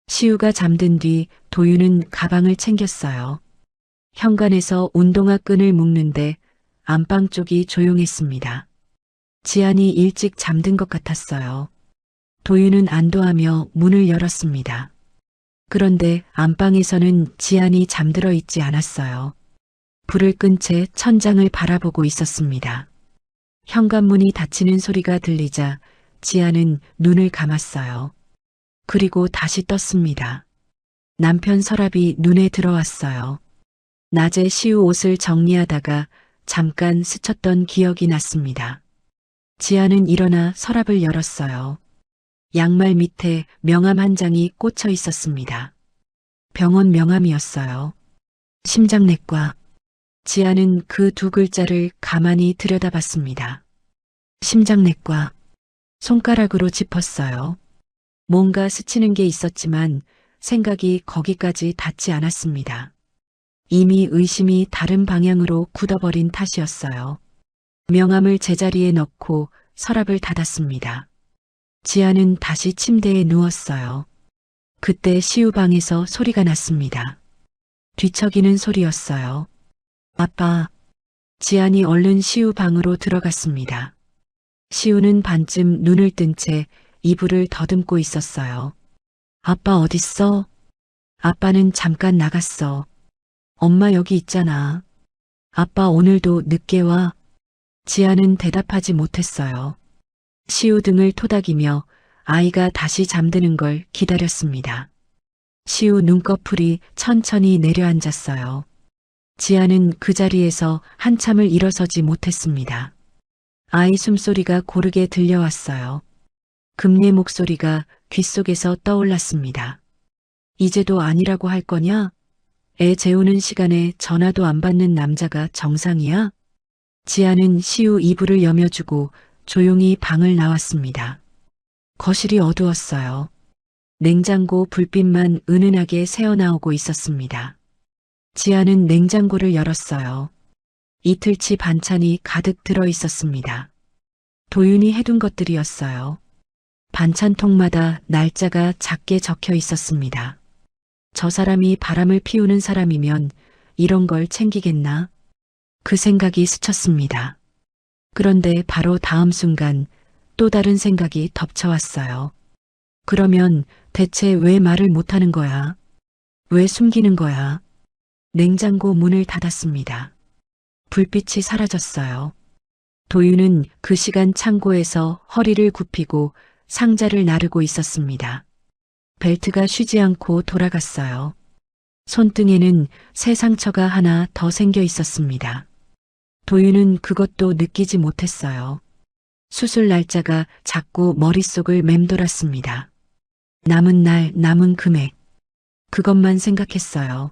시우가 잠든 뒤 도윤은 가방을 챙겼어요. 현관에서 운동화 끈을 묶는데 안방 쪽이 조용했습니다. 지안이 일찍 잠든 것 같았어요. 도윤은 안도하며 문을 열었습니다. 그런데 안방에서는 지안이 잠들어 있지 않았어요. 불을 끈 채 천장을 바라보고 있었습니다. 현관문이 닫히는 소리가 들리자 지안은 눈을 감았어요. 그리고 다시 떴습니다. 남편 서랍이 눈에 들어왔어요. 낮에 시우 옷을 정리하다가 잠깐 스쳤던 기억이 났습니다. 지안은 일어나 서랍을 열었어요. 양말 밑에 명함 한 장이 꽂혀 있었습니다. 병원 명함이었어요. 심장내과. 지안은 그 두 글자를 가만히 들여다봤습니다. 심장내과. 손가락으로 짚었어요. 뭔가 스치는 게 있었지만 생각이 거기까지 닿지 않았습니다. 이미 의심이 다른 방향으로 굳어버린 탓이었어요. 명함을 제자리에 넣고 서랍을 닫았습니다. 지아는 다시 침대에 누웠어요. 그때 시우 방에서 소리가 났습니다. 뒤척이는 소리였어요. 아빠. 지안이 얼른 시우 방으로 들어갔습니다. 시우는 반쯤 눈을 뜬 채 이불을 더듬고 있었어요. 아빠 어딨어? 아빠는 잠깐 나갔어. 엄마 여기 있잖아. 아빠 오늘도 늦게 와. 지아는 대답하지 못했어요. 시우 등을 토닥이며 아이가 다시 잠드는 걸 기다렸습니다. 시우 눈꺼풀이 천천히 내려앉았어요. 지아는 그 자리에서 한참을 일어서지 못했습니다. 아이 숨소리가 고르게 들려왔어요. 금례 목소리가 귓속에서 떠올랐습니다. 이제도 아니라고 할 거냐? 애 재우는 시간에 전화도 안 받는 남자가 정상이야? 지아는 시우 이불을 여며주고 조용히 방을 나왔습니다. 거실이 어두웠어요. 냉장고 불빛만 은은하게 새어나오고 있었습니다. 지아는 냉장고를 열었어요. 이틀치 반찬이 가득 들어 있었습니다. 도윤이 해둔 것들이었어요. 반찬통마다 날짜가 작게 적혀 있었습니다. 저 사람이 바람을 피우는 사람이면 이런 걸 챙기겠나? 그 생각이 스쳤습니다. 그런데 바로 다음 순간 또 다른 생각이 덮쳐왔어요. 그러면 대체 왜 말을 못하는 거야? 왜 숨기는 거야? 냉장고 문을 닫았습니다. 불빛이 사라졌어요. 도윤은 그 시간 창고에서 허리를 굽히고 상자를 나르고 있었습니다. 벨트가 쉬지 않고 돌아갔어요. 손등에는 새 상처가 하나 더 생겨 있었습니다. 도윤은 그것도 느끼지 못했어요. 수술 날짜가 자꾸 머릿속을 맴돌았습니다. 남은 날, 남은 금액. 그것만 생각했어요.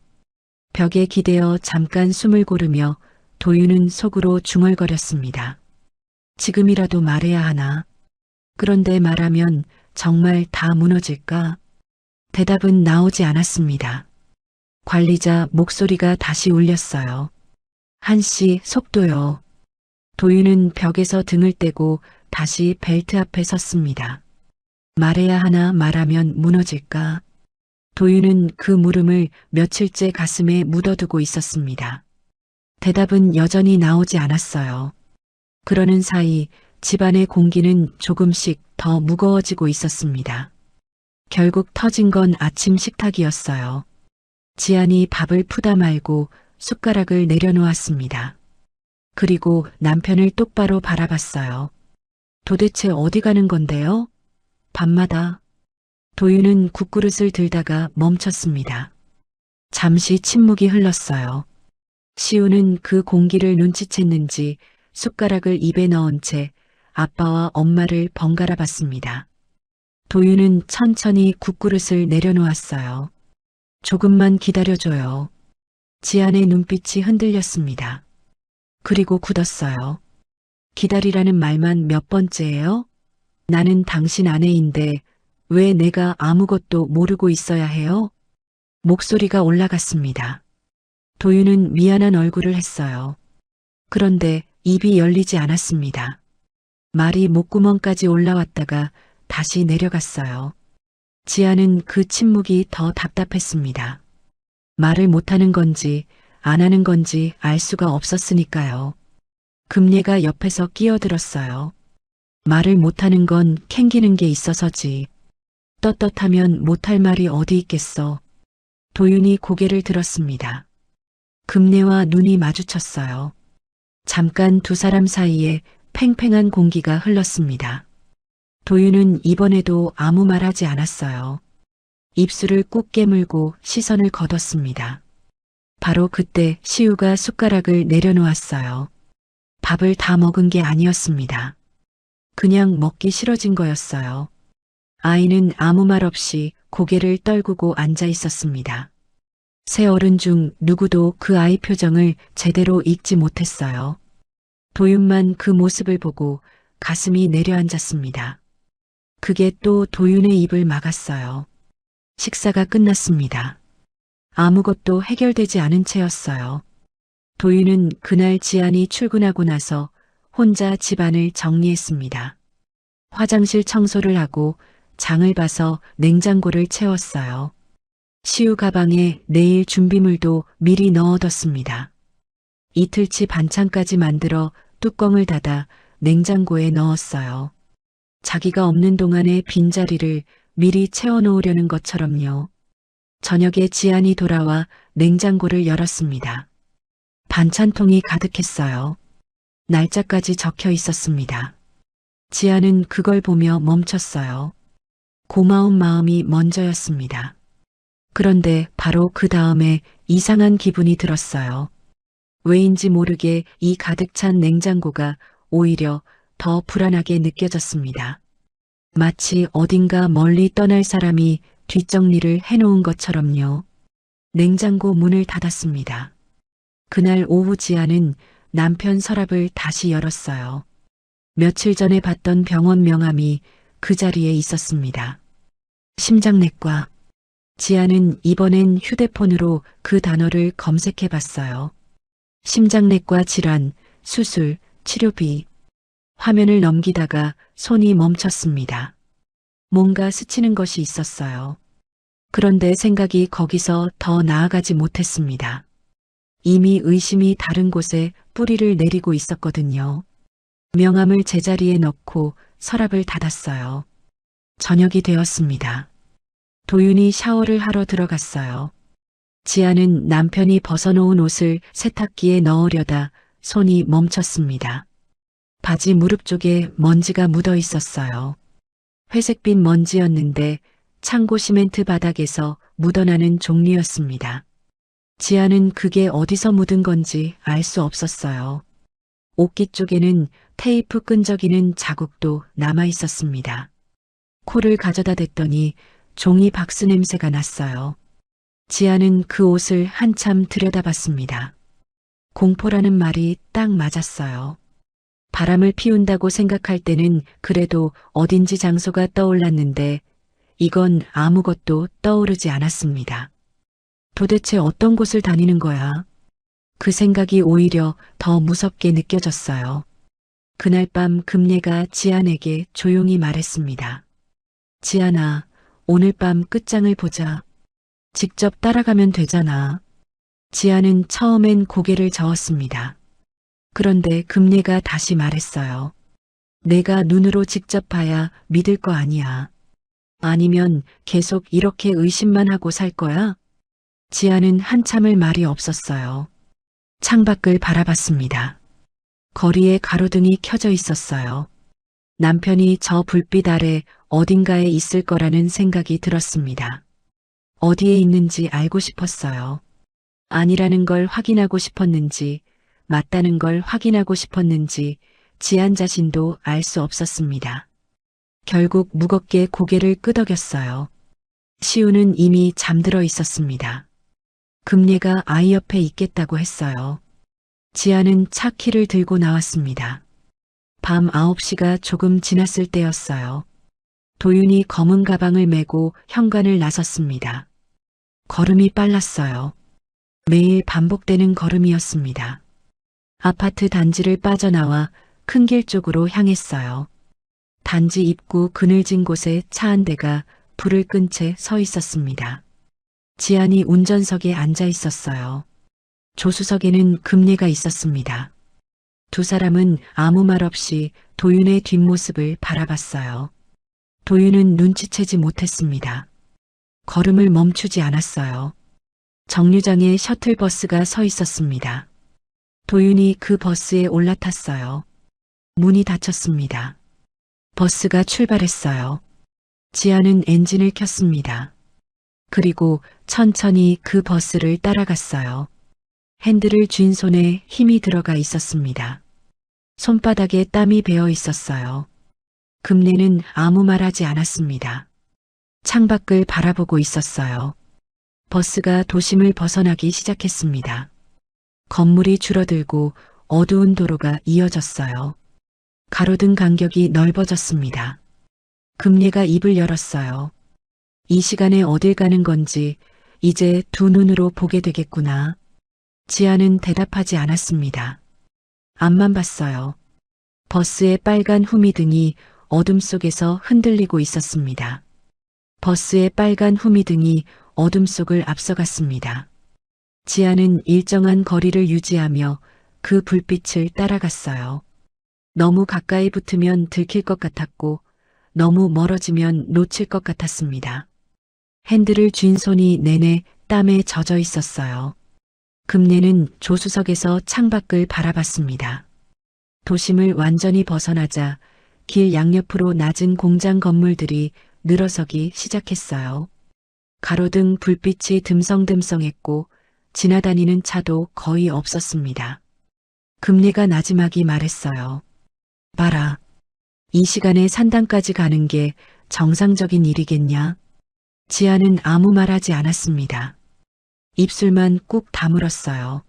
벽에 기대어 잠깐 숨을 고르며 도윤은 속으로 중얼거렸습니다. 지금이라도 말해야 하나? 그런데 말하면 정말 다 무너질까? 대답은 나오지 않았습니다. 관리자 목소리가 다시 울렸어요. 한씨, 속도요. 도윤은 벽에서 등을 떼고 다시 벨트 앞에 섰습니다. 말해야 하나 말하면 무너질까? 도윤은 그 물음을 며칠째 가슴에 묻어두고 있었습니다. 대답은 여전히 나오지 않았어요. 그러는 사이 집안의 공기는 조금씩 더 무거워지고 있었습니다. 결국 터진 건 아침 식탁이었어요. 지안이 밥을 푸다 말고 숟가락을 내려놓았습니다. 그리고 남편을 똑바로 바라봤어요. 도대체 어디 가는 건데요? 밤마다. 도윤은 국그릇을 들다가 멈췄습니다. 잠시 침묵이 흘렀어요. 시우는 그 공기를 눈치챘는지 숟가락을 입에 넣은 채 아빠와 엄마를 번갈아 봤습니다. 도윤은 천천히 국그릇을 내려놓았어요. 조금만 기다려줘요. 지안의 눈빛이 흔들렸습니다. 그리고 굳었어요. 기다리라는 말만 몇 번째예요? 나는 당신 아내인데 왜 내가 아무것도 모르고 있어야 해요? 목소리가 올라갔습니다. 도윤은 미안한 얼굴을 했어요. 그런데 입이 열리지 않았습니다. 말이 목구멍까지 올라왔다가 다시 내려갔어요. 지아는 그 침묵이 더 답답했습니다. 말을 못하는 건지 안 하는 건지 알 수가 없었으니까요. 금례가 옆에서 끼어들었어요. 말을 못하는 건 캥기는 게 있어서지. 떳떳하면 못할 말이 어디 있겠어. 도윤이 고개를 들었습니다. 금례와 눈이 마주쳤어요. 잠깐 두 사람 사이에 팽팽한 공기가 흘렀습니다. 도윤은 이번에도 아무 말 하지 않았어요. 입술을 꾹 깨물고 시선을 거뒀습니다. 바로 그때 시우가 숟가락을 내려놓았어요. 밥을 다 먹은 게 아니었습니다. 그냥 먹기 싫어진 거였어요. 아이는 아무 말 없이 고개를 떨구고 앉아 있었습니다. 세 어른 중 누구도 그 아이 표정을 제대로 읽지 못했어요. 도윤만 그 모습을 보고 가슴이 내려앉았습니다. 그게 또 도윤의 입을 막았어요. 식사가 끝났습니다. 아무것도 해결되지 않은 채였어요. 도윤은 그날 지안이 출근하고 나서 혼자 집안을 정리했습니다. 화장실 청소를 하고 장을 봐서 냉장고를 채웠어요. 시우 가방에 내일 준비물도 미리 넣어뒀습니다. 이틀치 반찬까지 만들어 뚜껑을 닫아 냉장고에 넣었어요. 자기가 없는 동안의 빈자리를 미리 채워놓으려는 것처럼요. 저녁에 지안이 돌아와 냉장고를 열었습니다. 반찬통이 가득했어요. 날짜까지 적혀 있었습니다. 지안은 그걸 보며 멈췄어요. 고마운 마음이 먼저였습니다. 그런데 바로 그 다음에 이상한 기분이 들었어요. 왜인지 모르게 이 가득 찬 냉장고가 오히려 더 불안하게 느껴졌습니다. 마치 어딘가 멀리 떠날 사람이 뒷정리를 해놓은 것처럼요. 냉장고 문을 닫았습니다. 그날 오후 지아는 남편 서랍을 다시 열었어요. 며칠 전에 봤던 병원 명함이 그 자리에 있었습니다. 심장내과. 지아는 이번엔 휴대폰으로 그 단어를 검색해 봤어요. 심장내과 질환, 수술, 치료비. 화면을 넘기다가 손이 멈췄습니다. 뭔가 스치는 것이 있었어요. 그런데 생각이 거기서 더 나아가지 못했습니다. 이미 의심이 다른 곳에 뿌리를 내리고 있었거든요. 명함을 제자리에 넣고 서랍을 닫았어요. 저녁이 되었습니다. 도윤이 샤워를 하러 들어갔어요. 지아는 남편이 벗어놓은 옷을 세탁기에 넣으려다 손이 멈췄습니다. 바지 무릎 쪽에 먼지가 묻어 있었어요. 회색빛 먼지였는데 창고 시멘트 바닥에서 묻어나는 종류였습니다. 지아는 그게 어디서 묻은 건지 알 수 없었어요. 옷깃 쪽에는 테이프 끈적이는 자국도 남아 있었습니다. 코를 가져다 댔더니 종이 박스 냄새가 났어요. 지아는 그 옷을 한참 들여다봤습니다. 공포라는 말이 딱 맞았어요. 바람을 피운다고 생각할 때는 그래도 어딘지 장소가 떠올랐는데 이건 아무것도 떠오르지 않았습니다. 도대체 어떤 곳을 다니는 거야? 그 생각이 오히려 더 무섭게 느껴졌어요. 그날 밤 금례가 지안에게 조용히 말했습니다. 지안아, 오늘 밤 끝장을 보자. 직접 따라가면 되잖아. 지안은 처음엔 고개를 저었습니다. 그런데 금례가 다시 말했어요. 내가 눈으로 직접 봐야 믿을 거 아니야. 아니면 계속 이렇게 의심만 하고 살 거야? 지아는 한참을 말이 없었어요. 창밖을 바라봤습니다. 거리에 가로등이 켜져 있었어요. 남편이 저 불빛 아래 어딘가에 있을 거라는 생각이 들었습니다. 어디에 있는지 알고 싶었어요. 아니라는 걸 확인하고 싶었는지, 맞다는 걸 확인하고 싶었는지, 지안 자신도 알 수 없었습니다. 결국 무겁게 고개를 끄덕였어요. 시우는 이미 잠들어 있었습니다. 금례가 아이 옆에 있겠다고 했어요. 지아는 차 키를 들고 나왔습니다. 밤 9시가 조금 지났을 때였어요. 도윤이 검은 가방을 메고 현관을 나섰습니다. 걸음이 빨랐어요. 매일 반복되는 걸음이었습니다. 아파트 단지를 빠져나와 큰 길 쪽으로 향했어요. 단지 입구 그늘진 곳에 차 한 대가 불을 끈 채 서 있었습니다. 지안이 운전석에 앉아 있었어요. 조수석에는 금례가 있었습니다. 두 사람은 아무 말 없이 도윤의 뒷모습을 바라봤어요. 도윤은 눈치채지 못했습니다. 걸음을 멈추지 않았어요. 정류장에 셔틀버스가 서 있었습니다. 도윤이 그 버스에 올라탔어요. 문이 닫혔습니다. 버스가 출발했어요. 지아는 엔진을 켰습니다. 그리고 천천히 그 버스를 따라갔어요. 핸들을 쥔 손에 힘이 들어가 있었습니다. 손바닥에 땀이 배어 있었어요. 금례는 아무 말 하지 않았습니다. 창밖을 바라보고 있었어요. 버스가 도심을 벗어나기 시작했습니다. 건물이 줄어들고 어두운 도로가 이어졌어요. 가로등 간격이 넓어졌습니다. 금례가 입을 열었어요. 이 시간에 어딜 가는 건지 이제 두 눈으로 보게 되겠구나. 지아는 대답하지 않았습니다. 앞만 봤어요. 버스의 빨간 후미등이 어둠 속에서 흔들리고 있었습니다. 버스의 빨간 후미등이 어둠 속을 앞서갔습니다. 지아는 일정한 거리를 유지하며 그 불빛을 따라갔어요. 너무 가까이 붙으면 들킬 것 같았고 너무 멀어지면 놓칠 것 같았습니다. 핸들을 쥔 손이 내내 땀에 젖어 있었어요. 금례는 조수석에서 창밖을 바라봤습니다. 도심을 완전히 벗어나자 길 양옆으로 낮은 공장 건물들이 늘어서기 시작했어요. 가로등 불빛이 듬성듬성했고 지나다니는 차도 거의 없었습니다. 금례가 나지막이 말했어요. 봐라. 이 시간에 산당까지 가는 게 정상적인 일이겠냐? 지아는 아무 말하지 않았습니다. 입술만 꾹 다물었어요.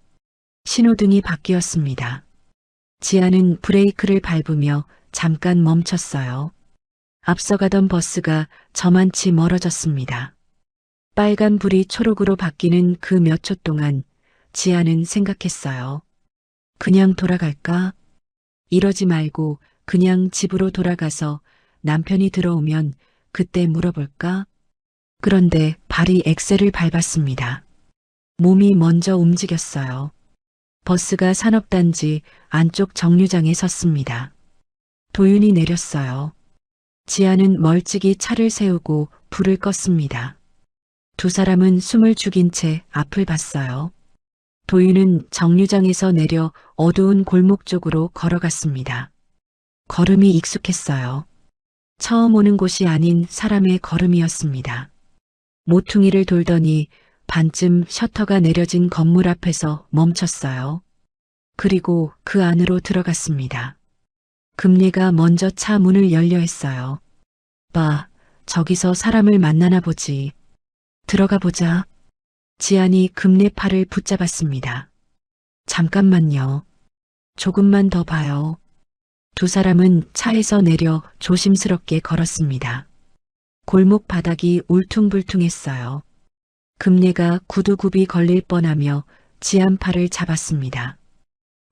신호등이 바뀌었습니다. 지아는 브레이크를 밟으며 잠깐 멈췄어요. 앞서가던 버스가 저만치 멀어졌습니다. 빨간 불이 초록으로 바뀌는 그 몇 초 동안 지아는 생각했어요. 그냥 돌아갈까? 이러지 말고 그냥 집으로 돌아가서 남편이 들어오면 그때 물어볼까? 그런데 발이 엑셀을 밟았습니다. 몸이 먼저 움직였어요. 버스가 산업단지 안쪽 정류장에 섰습니다. 도윤이 내렸어요. 지아는 멀찍이 차를 세우고 불을 껐습니다. 두 사람은 숨을 죽인 채 앞을 봤어요. 도윤은 정류장에서 내려 어두운 골목 쪽으로 걸어갔습니다. 걸음이 익숙했어요. 처음 오는 곳이 아닌 사람의 걸음이었습니다. 모퉁이를 돌더니 반쯤 셔터가 내려진 건물 앞에서 멈췄어요. 그리고 그 안으로 들어갔습니다. 금례가 먼저 차 문을 열려 했어요. 봐, 저기서 사람을 만나나 보지. 들어가 보자. 지안이 금례 팔을 붙잡았습니다. 잠깐만요. 조금만 더 봐요. 두 사람은 차에서 내려 조심스럽게 걸었습니다. 골목 바닥이 울퉁불퉁했어요. 금례가 구두굽이 걸릴 뻔하며 지안 팔을 잡았습니다.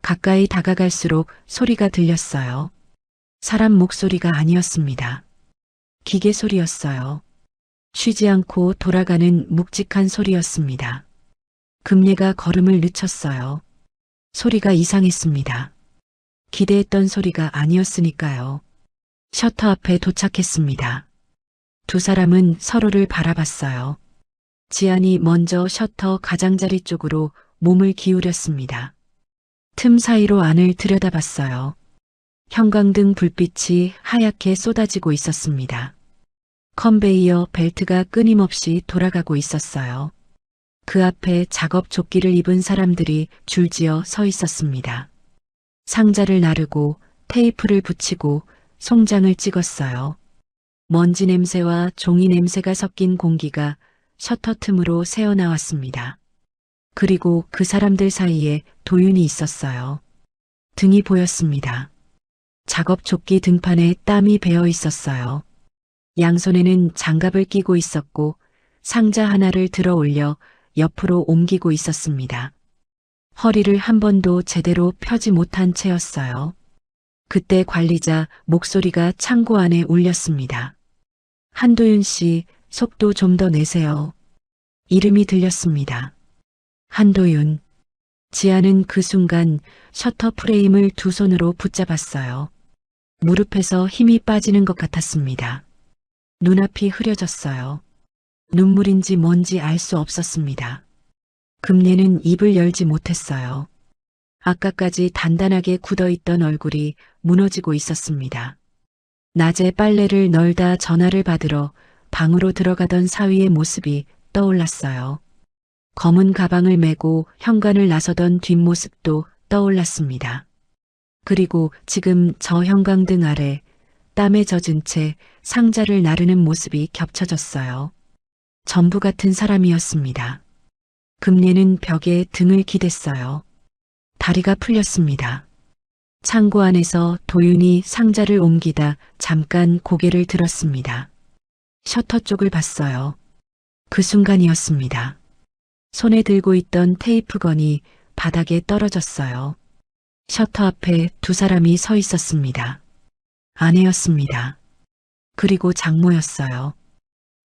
가까이 다가갈수록 소리가 들렸어요. 사람 목소리가 아니었습니다. 기계 소리였어요. 쉬지 않고 돌아가는 묵직한 소리였습니다. 금례가 걸음을 늦췄어요. 소리가 이상했습니다. 기대했던 소리가 아니었으니까요. 셔터 앞에 도착했습니다. 두 사람은 서로를 바라봤어요. 지안이 먼저 셔터 가장자리 쪽으로 몸을 기울였습니다. 틈 사이로 안을 들여다봤어요. 형광등 불빛이 하얗게 쏟아지고 있었습니다. 컨베이어 벨트가 끊임없이 돌아가고 있었어요. 그 앞에 작업 조끼를 입은 사람들이 줄지어 서 있었습니다. 상자를 나르고 테이프를 붙이고 송장을 찍었어요. 먼지 냄새와 종이 냄새가 섞인 공기가 셔터 틈으로 새어나왔습니다. 그리고 그 사람들 사이에 도윤이 있었어요. 등이 보였습니다. 작업 조끼 등판에 땀이 배어 있었어요. 양손에는 장갑을 끼고 있었고 상자 하나를 들어 올려 옆으로 옮기고 있었습니다. 허리를 한 번도 제대로 펴지 못한 채였어요. 그때 관리자 목소리가 창고 안에 울렸습니다. 한도윤 씨, 속도 좀 더 내세요. 이름이 들렸습니다. 한도윤. 지아는 그 순간 셔터 프레임을 두 손으로 붙잡았어요. 무릎에서 힘이 빠지는 것 같았습니다. 눈앞이 흐려졌어요. 눈물인지 뭔지 알 수 없었습니다. 금례는 입을 열지 못했어요. 아까까지 단단하게 굳어있던 얼굴이 무너지고 있었습니다. 낮에 빨래를 널다 전화를 받으러 방으로 들어가던 사위의 모습이 떠올랐어요. 검은 가방을 메고 현관을 나서던 뒷모습도 떠올랐습니다. 그리고 지금 저 형광등 아래 땀에 젖은 채 상자를 나르는 모습이 겹쳐졌어요. 전부 같은 사람이었습니다. 금례는 벽에 등을 기댔어요. 다리가 풀렸습니다. 창고 안에서 도윤이 상자를 옮기다 잠깐 고개를 들었습니다. 셔터 쪽을 봤어요. 그 순간이었습니다. 손에 들고 있던 테이프건이 바닥에 떨어졌어요. 셔터 앞에 두 사람이 서 있었습니다. 아내였습니다. 그리고 장모였어요.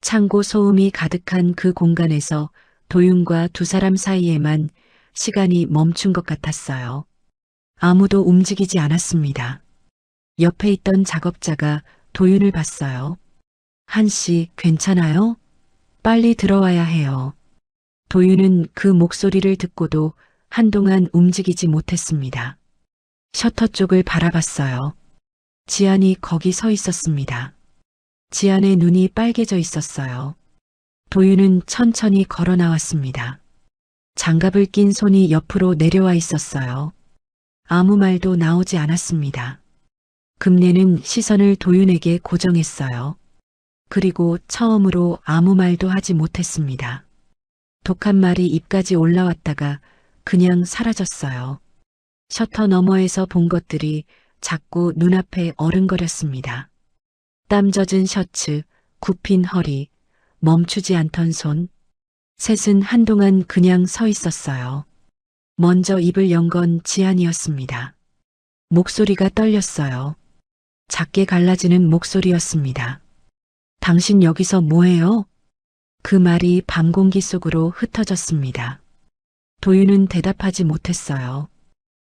창고 소음이 가득한 그 공간에서 도윤과 두 사람 사이에만 시간이 멈춘 것 같았어요. 아무도 움직이지 않았습니다. 옆에 있던 작업자가 도윤을 봤어요. 한 씨, 괜찮아요? 빨리 들어와야 해요. 도윤은 그 목소리를 듣고도 한동안 움직이지 못했습니다. 셔터 쪽을 바라봤어요. 지안이 거기 서 있었습니다. 지안의 눈이 빨개져 있었어요. 도윤은 천천히 걸어 나왔습니다. 장갑을 낀 손이 옆으로 내려와 있었어요. 아무 말도 나오지 않았습니다. 금례는 시선을 도윤에게 고정했어요. 그리고 처음으로 아무 말도 하지 못했습니다. 독한 말이 입까지 올라왔다가 그냥 사라졌어요. 셔터 너머에서 본 것들이 자꾸 눈앞에 어른거렸습니다. 땀 젖은 셔츠, 굽힌 허리, 멈추지 않던 손. 셋은 한동안 그냥 서 있었어요. 먼저 입을 연 건 지안이었습니다. 목소리가 떨렸어요. 작게 갈라지는 목소리였습니다. 당신 여기서 뭐해요? 그 말이 밤 공기 속으로 흩어졌습니다. 도윤은 대답하지 못했어요.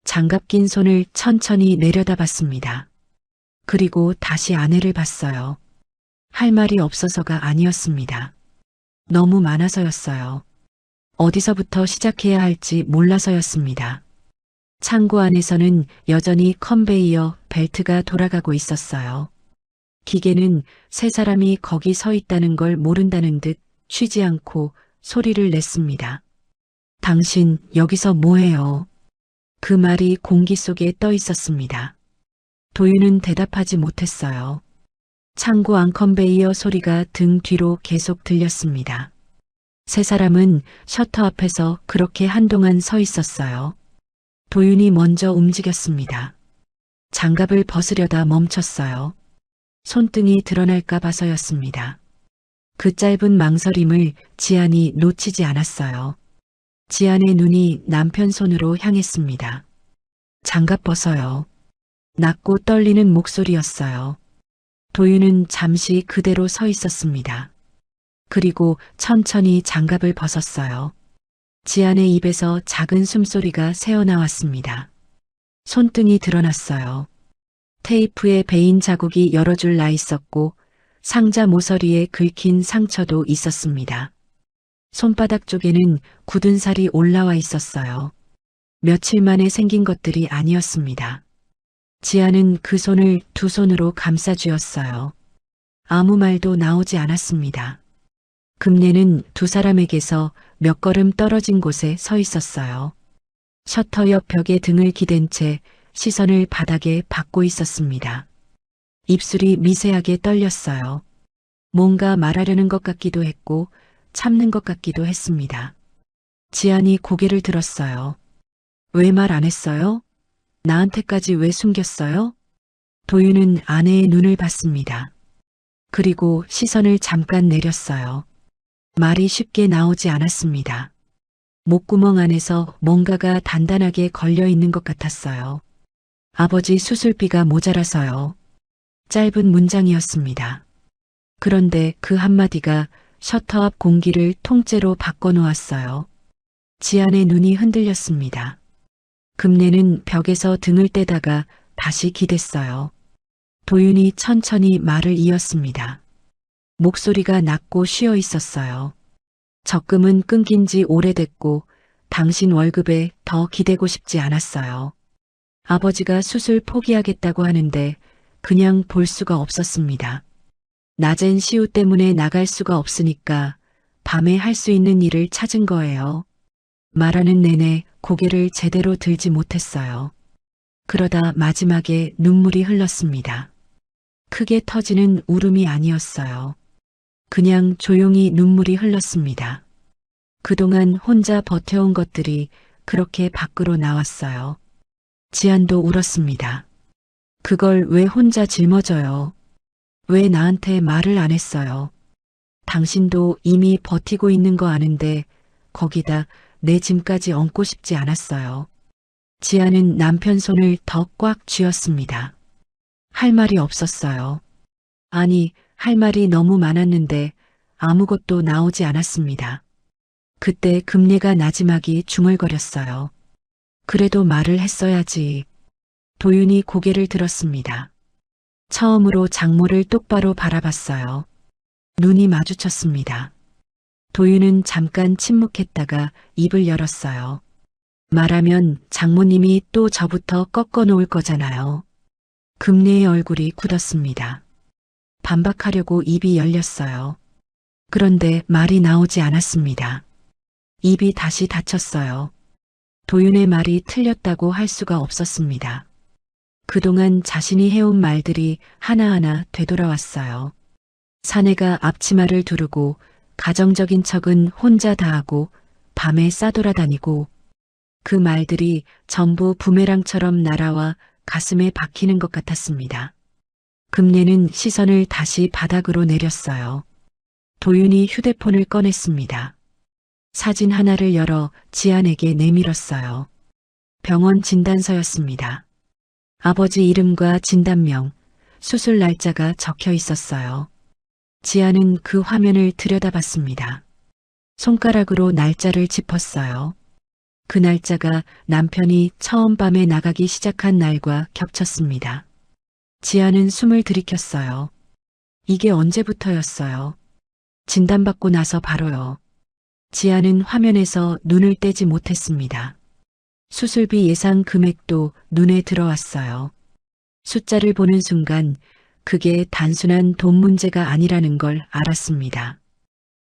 장갑 낀 손을 천천히 내려다봤습니다. 그리고 다시 아내를 봤어요. 할 말이 없어서가 아니었습니다. 너무 많아서였어요. 어디서부터 시작해야 할지 몰라서였습니다. 창고 안에서는 여전히 컨베이어 벨트가 돌아가고 있었어요. 기계는 세 사람이 거기 서 있다는 걸 모른다는 듯 쉬지 않고 소리를 냈습니다. 당신 여기서 뭐해요? 그 말이 공기 속에 떠 있었습니다. 도윤은 대답하지 못했어요. 창고 안 컨베이어 소리가 등 뒤로 계속 들렸습니다. 세 사람은 셔터 앞에서 그렇게 한동안 서 있었어요. 도윤이 먼저 움직였습니다. 장갑을 벗으려다 멈췄어요. 손등이 드러날까 봐서였습니다. 그 짧은 망설임을 지안이 놓치지 않았어요. 지안의 눈이 남편 손으로 향했습니다. 장갑 벗어요. 낮고 떨리는 목소리였어요. 도윤은 잠시 그대로 서 있었습니다. 그리고 천천히 장갑을 벗었어요. 지안의 입에서 작은 숨소리가 새어나왔습니다. 손등이 드러났어요. 테이프에 베인 자국이 여러 줄 나 있었고 상자 모서리에 긁힌 상처도 있었습니다. 손바닥 쪽에는 굳은 살이 올라와 있었어요. 며칠 만에 생긴 것들이 아니었습니다. 지아는 그 손을 두 손으로 감싸 쥐었어요. 아무 말도 나오지 않았습니다. 금례는 두 사람에게서 몇 걸음 떨어진 곳에 서 있었어요. 셔터 옆 벽에 등을 기댄 채 시선을 바닥에 받고 있었습니다. 입술이 미세하게 떨렸어요. 뭔가 말하려는 것 같기도 했고 참는 것 같기도 했습니다. 지안이 고개를 들었어요. 왜 말 안 했어요? 나한테까지 왜 숨겼어요? 도윤은 아내의 눈을 봤습니다. 그리고 시선을 잠깐 내렸어요. 말이 쉽게 나오지 않았습니다. 목구멍 안에서 뭔가가 단단하게 걸려 있는 것 같았어요. 아버지 수술비가 모자라서요. 짧은 문장이었습니다. 그런데 그 한마디가 셔터 앞 공기를 통째로 바꿔놓았어요. 지안의 눈이 흔들렸습니다. 금내는 벽에서 등을 떼다가 다시 기댔어요. 도윤이 천천히 말을 이었습니다. 목소리가 낮고 쉬어 있었어요. 적금은 끊긴 지 오래됐고 당신 월급에 더 기대고 싶지 않았어요. 아버지가 수술 포기하겠다고 하는데 그냥 볼 수가 없었습니다. 낮엔 시우 때문에 나갈 수가 없으니까 밤에 할 수 있는 일을 찾은 거예요. 말하는 내내 고개를 제대로 들지 못했어요. 그러다 마지막에 눈물이 흘렀습니다. 크게 터지는 울음이 아니었어요. 그냥 조용히 눈물이 흘렀습니다. 그동안 혼자 버텨온 것들이 그렇게 밖으로 나왔어요. 지안도 울었습니다. 그걸 왜 혼자 짊어져요? 왜 나한테 말을 안 했어요? 당신도 이미 버티고 있는 거 아는데 거기다 내 짐까지 얹고 싶지 않았어요. 지안은 남편 손을 더 꽉 쥐었습니다. 할 말이 없었어요. 아니, 할 말이 너무 많았는데 아무것도 나오지 않았습니다. 그때 금내가 나지막이 중얼거렸어요. 그래도 말을 했어야지. 도윤이 고개를 들었습니다. 처음으로 장모를 똑바로 바라봤어요. 눈이 마주쳤습니다. 도윤은 잠깐 침묵했다가 입을 열었어요. 말하면 장모님이 또 저부터 꺾어 놓을 거잖아요. 금내의 얼굴이 굳었습니다. 반박하려고 입이 열렸어요. 그런데 말이 나오지 않았습니다. 입이 다시 닫혔어요. 도윤의 말이 틀렸다고 할 수가 없었습니다. 그동안 자신이 해온 말들이 하나하나 되돌아왔어요. 사내가 앞치마를 두르고 가정적인 척은 혼자 다 하고 밤에 싸돌아다니고 그 말들이 전부 부메랑처럼 날아와 가슴에 박히는 것 같았습니다. 금내는 시선을 다시 바닥으로 내렸어요. 도윤이 휴대폰을 꺼냈습니다. 사진 하나를 열어 지안에게 내밀었어요. 병원 진단서였습니다. 아버지 이름과 진단명, 수술 날짜가 적혀 있었어요. 지안은 그 화면을 들여다봤습니다. 손가락으로 날짜를 짚었어요. 그 날짜가 남편이 처음 밤에 나가기 시작한 날과 겹쳤습니다. 지안은 숨을 들이켰어요. 이게 언제부터였어요? 진단받고 나서 바로요. 지안은 화면에서 눈을 떼지 못했습니다. 수술비 예상 금액도 눈에 들어왔어요. 숫자를 보는 순간 그게 단순한 돈 문제가 아니라는 걸 알았습니다.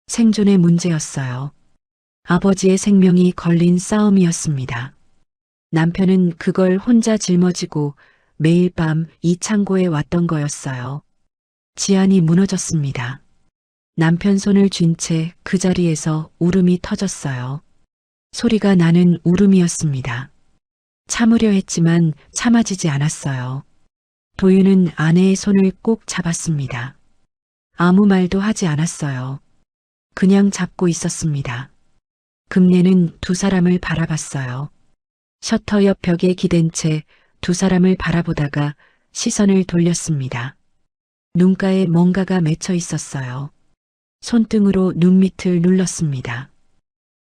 생존의 문제였어요. 아버지의 생명이 걸린 싸움이었습니다. 남편은 그걸 혼자 짊어지고 매일 밤 이 창고에 왔던 거였어요. 지안이 무너졌습니다. 남편 손을 쥔 채 그 자리에서 울음이 터졌어요. 소리가 나는 울음이었습니다. 참으려 했지만 참아지지 않았어요. 도윤은 아내의 손을 꼭 잡았습니다. 아무 말도 하지 않았어요. 그냥 잡고 있었습니다. 금내는 두 사람을 바라봤어요. 셔터 옆 벽에 기댄 채 두 사람을 바라보다가 시선을 돌렸습니다. 눈가에 뭔가가 맺혀 있었어요. 손등으로 눈밑을 눌렀습니다.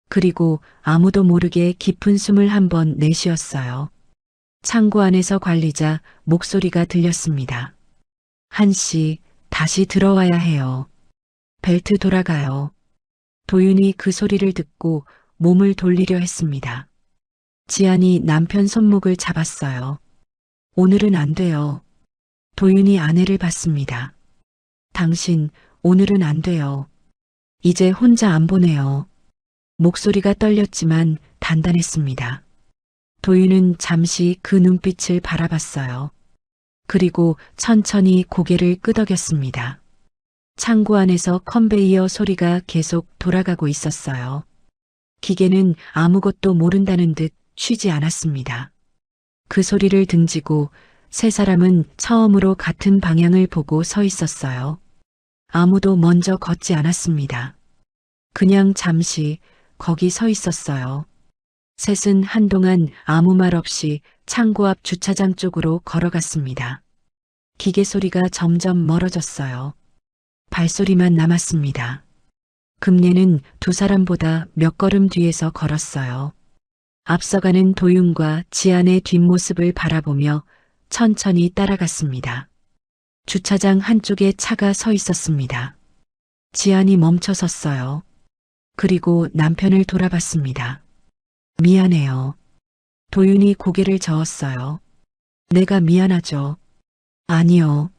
그리고 아무도 모르게 깊은 숨을 한번 내쉬었어요. 창고 안에서 관리자 목소리가 들렸습니다. 한씨, 다시 들어와야 해요. 벨트 돌아가요. 도윤이 그 소리를 듣고 몸을 돌리려 했습니다. 지안이 남편 손목을 잡았어요. 오늘은 안 돼요. 도윤이 아내를 봤습니다. 당신, 오늘은 안 돼요. 이제 혼자 안 보내요. 목소리가 떨렸지만 단단했습니다. 도윤은 잠시 그 눈빛을 바라봤어요. 그리고 천천히 고개를 끄덕였습니다. 창고 안에서 컨베이어 소리가 계속 돌아가고 있었어요. 기계는 아무것도 모른다는 듯 쉬지 않았습니다. 그 소리를 등지고 세 사람은 처음으로 같은 방향을 보고 서 있었어요. 아무도 먼저 걷지 않았습니다. 그냥 잠시 거기 서 있었어요. 셋은 한동안 아무 말 없이 창고 앞 주차장 쪽으로 걸어갔습니다. 기계 소리가 점점 멀어졌어요. 발소리만 남았습니다. 금례는 두 사람보다 몇 걸음 뒤에서 걸었어요. 앞서가는 도윤과 지안의 뒷모습을 바라보며 천천히 따라갔습니다. 주차장 한쪽에 차가 서 있었습니다. 지안이 멈춰 섰어요. 그리고 남편을 돌아봤습니다. 미안해요. 도윤이 고개를 저었어요. 내가 미안하죠. 아니요.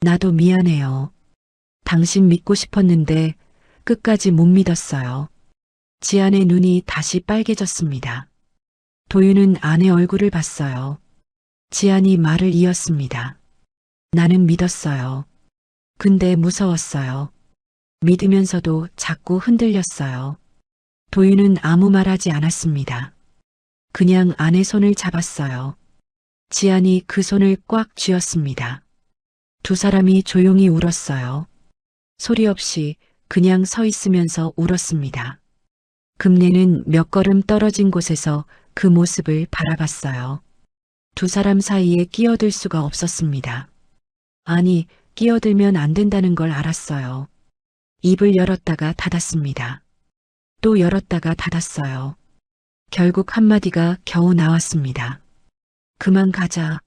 나도 미안해요. 당신 믿고 싶었는데 끝까지 못 믿었어요. 지안의 눈이 다시 빨개졌습니다. 도윤은 아내 얼굴을 봤어요. 지안이 말을 이었습니다. 나는 믿었어요. 근데 무서웠어요. 믿으면서도 자꾸 흔들렸어요. 도윤은 아무 말하지 않았습니다. 그냥 아내 손을 잡았어요. 지안이 그 손을 꽉 쥐었습니다. 두 사람이 조용히 울었어요. 소리 없이 그냥 서 있으면서 울었습니다. 금례는 몇 걸음 떨어진 곳에서 그 모습을 바라봤어요. 두 사람 사이에 끼어들 수가 없었습니다. 아니, 끼어들면 안 된다는 걸 알았어요. 입을 열었다가 닫았습니다. 또 열었다가 닫았어요. 결국 한마디가 겨우 나왔습니다. 그만 가자.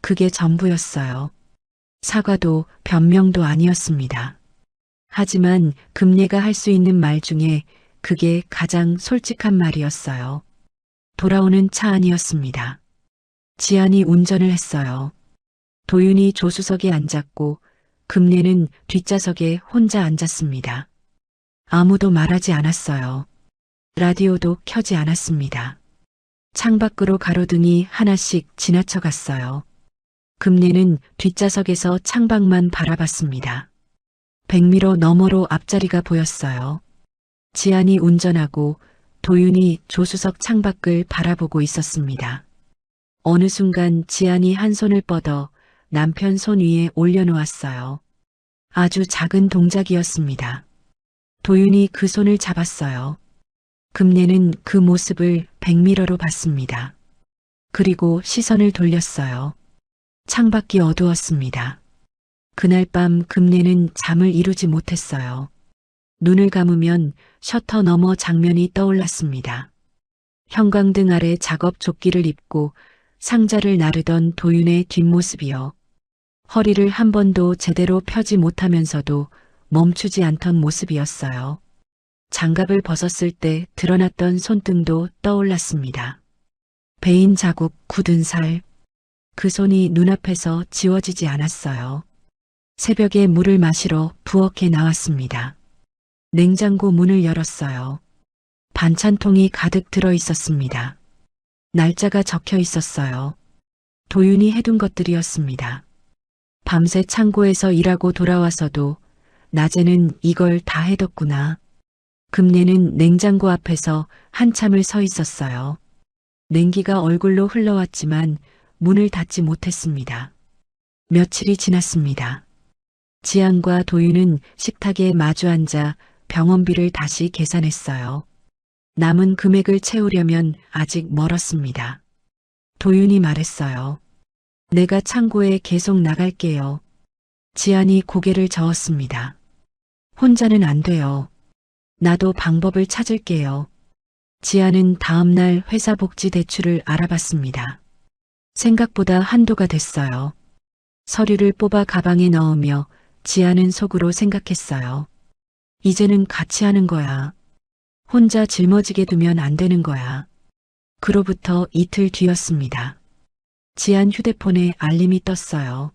그게 전부였어요. 사과도 변명도 아니었습니다. 하지만 금례가 할 수 있는 말 중에 그게 가장 솔직한 말이었어요. 돌아오는 차 안이었습니다. 지안이 운전을 했어요. 도윤이 조수석에 앉았고 금례는 뒷좌석에 혼자 앉았습니다. 아무도 말하지 않았어요. 라디오도 켜지 않았습니다. 창밖으로 가로등이 하나씩 지나쳐 갔어요. 금례는 뒷좌석에서 창밖만 바라봤습니다. 100m 너머로 앞자리가 보였어요. 지안이 운전하고 도윤이 조수석 창밖을 바라보고 있었습니다. 어느 순간 지안이 한 손을 뻗어 남편 손 위에 올려놓았어요. 아주 작은 동작이었습니다. 도윤이 그 손을 잡았어요. 금례는 그 모습을 100m로 봤습니다. 그리고 시선을 돌렸어요. 창밖이 어두웠습니다. 그날 밤 금례는 잠을 이루지 못했어요. 눈을 감으면 셔터 너머 장면이 떠올랐습니다. 형광등 아래 작업 조끼를 입고 상자를 나르던 도윤의 뒷모습이요. 허리를 한 번도 제대로 펴지 못하면서도 멈추지 않던 모습이었어요. 장갑을 벗었을 때 드러났던 손등도 떠올랐습니다. 베인 자국, 굳은 살. 그 손이 눈앞에서 지워지지 않았어요. 새벽에 물을 마시러 부엌에 나왔습니다. 냉장고 문을 열었어요. 반찬통이 가득 들어 있었습니다. 날짜가 적혀 있었어요. 도윤이 해둔 것들이었습니다. 밤새 창고에서 일하고 돌아와서도 낮에는 이걸 다 해뒀구나. 금례는 냉장고 앞에서 한참을 서 있었어요. 냉기가 얼굴로 흘러왔지만 문을 닫지 못했습니다. 며칠이 지났습니다. 지안과 도윤은 식탁에 마주 앉아 병원비를 다시 계산했어요. 남은 금액을 채우려면 아직 멀었습니다. 도윤이 말했어요. 내가 창고에 계속 나갈게요. 지안이 고개를 저었습니다. 혼자는 안 돼요. 나도 방법을 찾을게요. 지안은 다음날 회사 복지 대출을 알아봤습니다. 생각보다 한도가 됐어요. 서류를 뽑아 가방에 넣으며 지안은 속으로 생각했어요. 이제는 같이 하는 거야. 혼자 짊어지게 두면 안 되는 거야. 그로부터 이틀 뒤였습니다. 지안 휴대폰에 알림이 떴어요.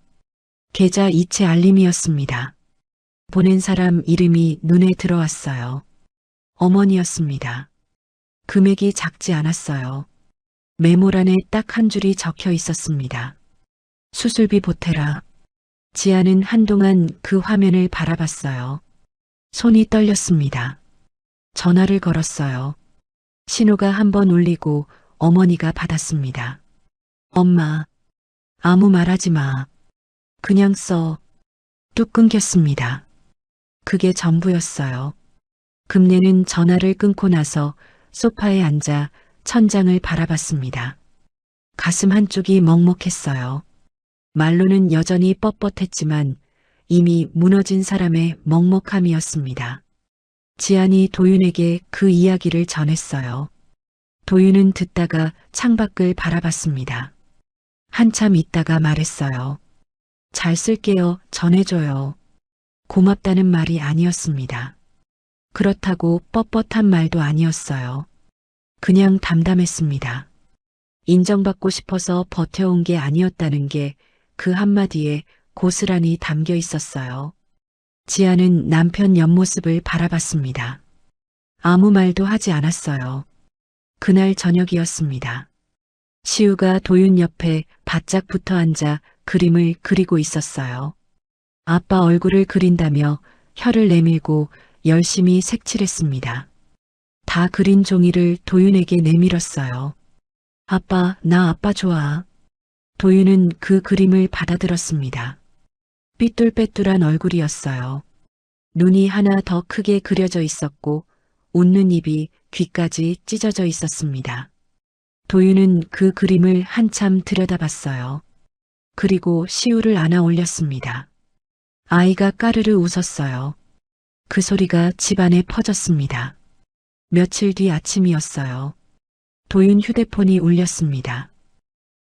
계좌 이체 알림이었습니다. 보낸 사람 이름이 눈에 들어왔어요. 어머니였습니다. 금액이 작지 않았어요. 메모란에 딱 한 줄이 적혀 있었습니다. 수술비 보태라. 지아는 한동안 그 화면을 바라봤어요. 손이 떨렸습니다. 전화를 걸었어요. 신호가 한 번 울리고 어머니가 받았습니다. 엄마, 아무 말하지 마. 그냥 써. 뚝 끊겼습니다. 그게 전부였어요. 금내는 전화를 끊고 나서 소파에 앉아 천장을 바라봤습니다. 가슴 한쪽이 먹먹했어요. 말로는 여전히 뻣뻣했지만 이미 무너진 사람의 먹먹함이었습니다. 지안이 도윤에게 그 이야기를 전했어요. 도윤은 듣다가 창밖을 바라봤습니다. 한참 있다가 말했어요. 잘 쓸게요. 전해줘요. 고맙다는 말이 아니었습니다. 그렇다고 뻣뻣한 말도 아니었어요. 그냥 담담했습니다. 인정받고 싶어서 버텨온 게 아니었다는 게 그 한마디에 고스란히 담겨 있었어요. 지아는 남편 옆모습을 바라봤습니다. 아무 말도 하지 않았어요. 그날 저녁이었습니다. 시우가 도윤 옆에 바짝 붙어 앉아 그림을 그리고 있었어요. 아빠 얼굴을 그린다며 혀를 내밀고 열심히 색칠했습니다. 다 그린 종이를 도윤에게 내밀었어요. 아빠, 나 아빠 좋아. 도윤은 그 그림을 받아들었습니다. 삐뚤빼뚤한 얼굴이었어요. 눈이 하나 더 크게 그려져 있었고 웃는 입이 귀까지 찢어져 있었습니다. 도윤은 그 그림을 한참 들여다봤어요. 그리고 시우를 안아 올렸습니다. 아이가 까르르 웃었어요. 그 소리가 집안에 퍼졌습니다. 며칠 뒤 아침이었어요. 도윤 휴대폰이 울렸습니다.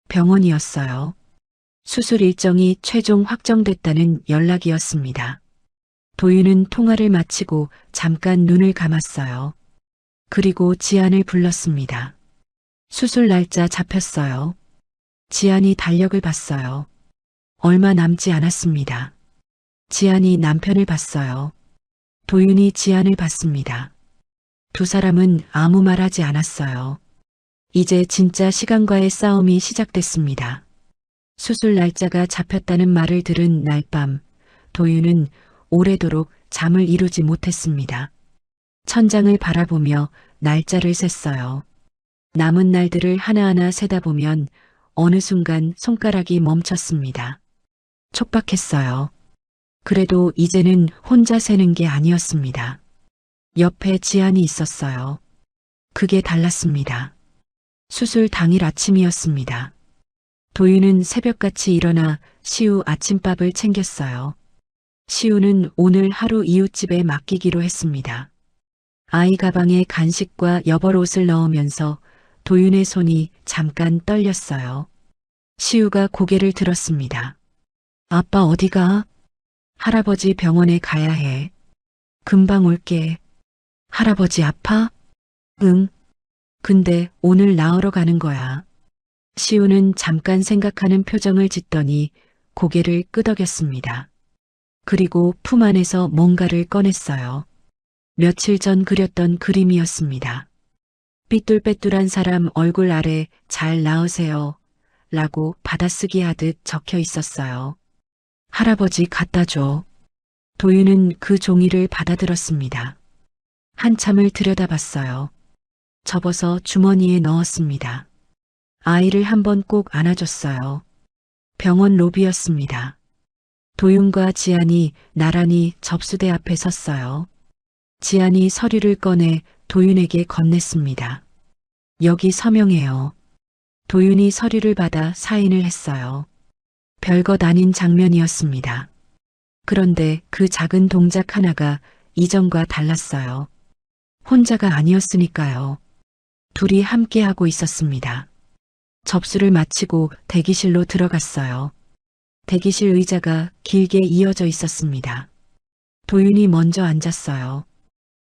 병원이었어요. 수술 일정이 최종 확정됐다는 연락이었습니다. 도윤은 통화를 마치고 잠깐 눈을 감았어요. 그리고 지안을 불렀습니다. 수술 날짜 잡혔어요. 지안이 달력을 봤어요. 얼마 남지 않았습니다. 지안이 남편을 봤어요. 도윤이 지안을 봤습니다. 두 사람은 아무 말하지 않았어요. 이제 진짜 시간과의 싸움이 시작됐습니다. 수술 날짜가 잡혔다는 말을 들은 날 밤, 도윤은 오래도록 잠을 이루지 못했습니다. 천장을 바라보며 날짜를 셌어요. 남은 날들을 하나하나 세다 보면 어느 순간 손가락이 멈췄습니다. 촉박했어요. 그래도 이제는 혼자 세는 게 아니었습니다. 옆에 지안이 있었어요. 그게 달랐습니다. 수술 당일 아침이었습니다. 도윤은 새벽같이 일어나 시우 아침밥을 챙겼어요. 시우는 오늘 하루 이웃집에 맡기기로 했습니다. 아이 가방에 간식과 여벌옷을 넣으면서 도윤의 손이 잠깐 떨렸어요. 시우가 고개를 들었습니다. 아빠 어디가? 할아버지 병원에 가야 해. 금방 올게. 할아버지 아파? 응. 근데 오늘 나으러 가는 거야. 시우는 잠깐 생각하는 표정을 짓더니 고개를 끄덕였습니다. 그리고 품 안에서 뭔가를 꺼냈어요. 며칠 전 그렸던 그림이었습니다. 삐뚤빼뚤한 사람 얼굴 아래 잘 나으세요 라고 받아쓰기 하듯 적혀 있었어요. 할아버지 갖다 줘. 도윤은 그 종이를 받아들었습니다. 한참을 들여다봤어요. 접어서 주머니에 넣었습니다. 아이를 한번 꼭 안아줬어요. 병원 로비였습니다. 도윤과 지안이 나란히 접수대 앞에 섰어요. 지안이 서류를 꺼내 도윤에게 건넸습니다. 여기 서명해요. 도윤이 서류를 받아 사인을 했어요. 별것 아닌 장면이었습니다. 그런데 그 작은 동작 하나가 이전과 달랐어요. 혼자가 아니었으니까요. 둘이 함께하고 있었습니다. 접수를 마치고 대기실로 들어갔어요. 대기실 의자가 길게 이어져 있었습니다. 도윤이 먼저 앉았어요.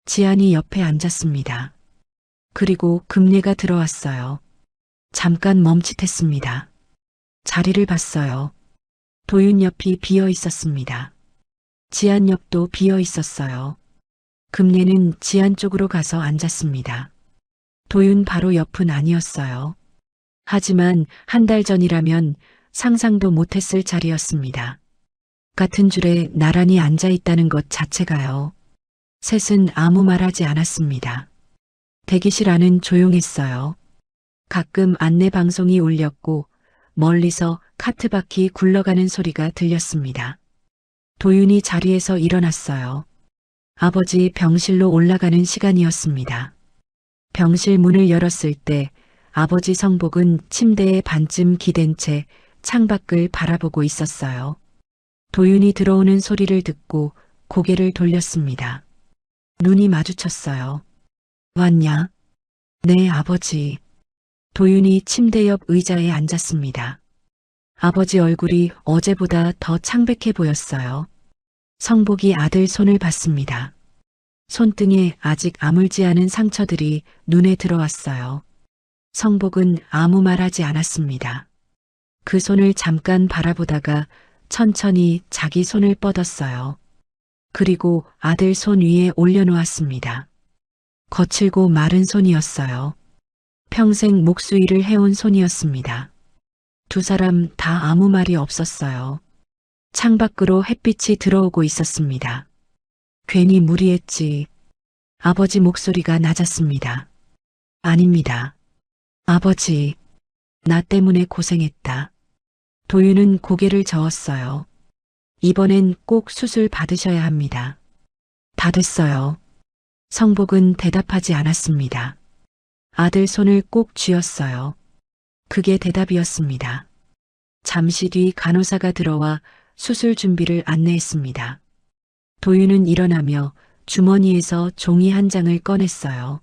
지안이 옆에 앉았습니다. 그리고 금례가 들어왔어요. 잠깐 멈칫했습니다. 자리를 봤어요. 도윤 옆이 비어 있었습니다. 지안 옆도 비어 있었어요. 금례는 지안 쪽으로 가서 앉았습니다. 도윤 바로 옆은 아니었어요. 하지만 한 달 전이라면 상상도 못했을 자리였습니다. 같은 줄에 나란히 앉아 있다는 것 자체가요. 셋은 아무 말 하지 않았습니다. 대기실 안은 조용했어요. 가끔 안내 방송이 울렸고 멀리서 카트바퀴 굴러가는 소리가 들렸습니다. 도윤이 자리에서 일어났어요. 아버지 병실로 올라가는 시간이었습니다. 병실 문을 열었을 때 아버지 성복은 침대에 반쯤 기댄 채 창밖을 바라보고 있었어요. 도윤이 들어오는 소리를 듣고 고개를 돌렸습니다. 눈이 마주쳤어요. 왔냐? 네, 아버지. 도윤이 침대 옆 의자에 앉았습니다. 아버지 얼굴이 어제보다 더 창백해 보였어요. 성복이 아들 손을 봤습니다. 손등에 아직 아물지 않은 상처들이 눈에 들어왔어요. 성복은 아무 말 하지 않았습니다. 그 손을 잠깐 바라보다가 천천히 자기 손을 뻗었어요. 그리고 아들 손 위에 올려놓았습니다. 거칠고 마른 손이었어요. 평생 목수일을 해온 손이었습니다. 두 사람 다 아무 말이 없었어요. 창밖으로 햇빛이 들어오고 있었습니다. 괜히 무리했지. 아버지 목소리가 낮았습니다. 아닙니다. 아버지, 나 때문에 고생했다. 도윤은 고개를 저었어요. 이번엔 꼭 수술 받으셔야 합니다. 받았어요. 성복은 대답하지 않았습니다. 아들 손을 꼭 쥐었어요. 그게 대답이었습니다. 잠시 뒤 간호사가 들어와 수술 준비를 안내했습니다. 도윤은 일어나며 주머니에서 종이 한 장을 꺼냈어요.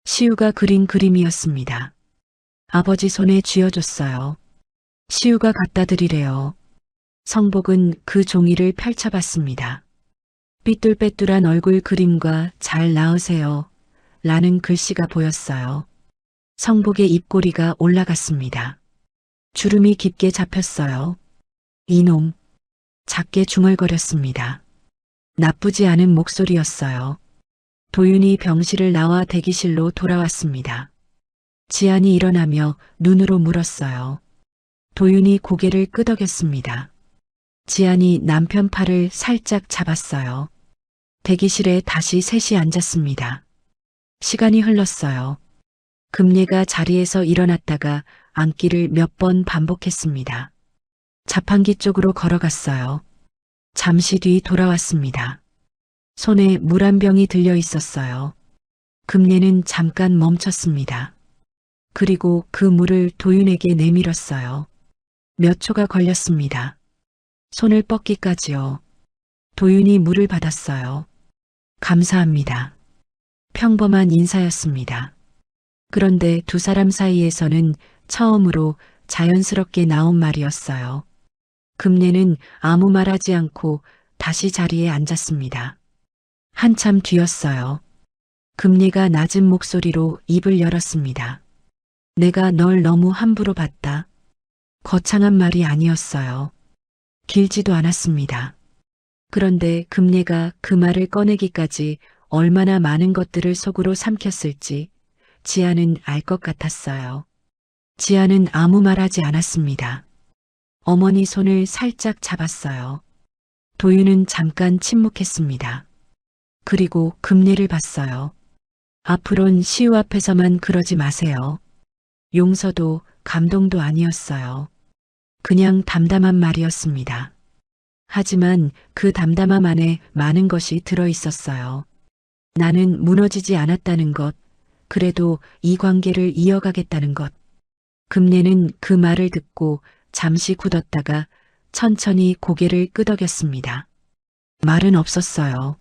시우가 그린 그림이었습니다. 아버지 손에 쥐어줬어요. 시우가 갖다 드리래요. 성복은 그 종이를 펼쳐봤습니다. 삐뚤빼뚤한 얼굴 그림과 잘 나으세요. 라는 글씨가 보였어요. 성복의 입꼬리가 올라갔습니다. 주름이 깊게 잡혔어요. 이놈. 작게 중얼거렸습니다. 나쁘지 않은 목소리였어요. 도윤이 병실을 나와 대기실로 돌아왔습니다. 지안이 일어나며 눈으로 물었어요. 도윤이 고개를 끄덕였습니다. 지안이 남편 팔을 살짝 잡았어요. 대기실에 다시 셋이 앉았습니다. 시간이 흘렀어요. 금례가 자리에서 일어났다가 앉기를 몇 번 반복했습니다. 자판기 쪽으로 걸어갔어요. 잠시 뒤 돌아왔습니다. 손에 물 한 병이 들려 있었어요. 금례는 잠깐 멈췄습니다. 그리고 그 물을 도윤에게 내밀었어요. 몇 초가 걸렸습니다. 손을 뻗기까지요. 도윤이 물을 받았어요. 감사합니다. 평범한 인사였습니다. 그런데 두 사람 사이에서는 처음으로 자연스럽게 나온 말이었어요. 금례는 아무 말 하지 않고 다시 자리에 앉았습니다. 한참 뒤였어요. 금례가 낮은 목소리로 입을 열었습니다. 내가 널 너무 함부로 봤다. 거창한 말이 아니었어요. 길지도 않았습니다. 그런데 금례가 그 말을 꺼내기까지 얼마나 많은 것들을 속으로 삼켰을지 지아는 알 것 같았어요. 지아는 아무 말 하지 않았습니다. 어머니 손을 살짝 잡았어요. 도윤은 잠깐 침묵했습니다. 그리고 금례를 봤어요. 앞으론 시우 앞에서만 그러지 마세요. 용서도 감동도 아니었어요. 그냥 담담한 말이었습니다. 하지만 그 담담함 안에 많은 것이 들어 있었어요. 나는 무너지지 않았다는 것, 그래도 이 관계를 이어가겠다는 것. 금례는 그 말을 듣고 잠시 굳었다가 천천히 고개를 끄덕였습니다. 말은 없었어요.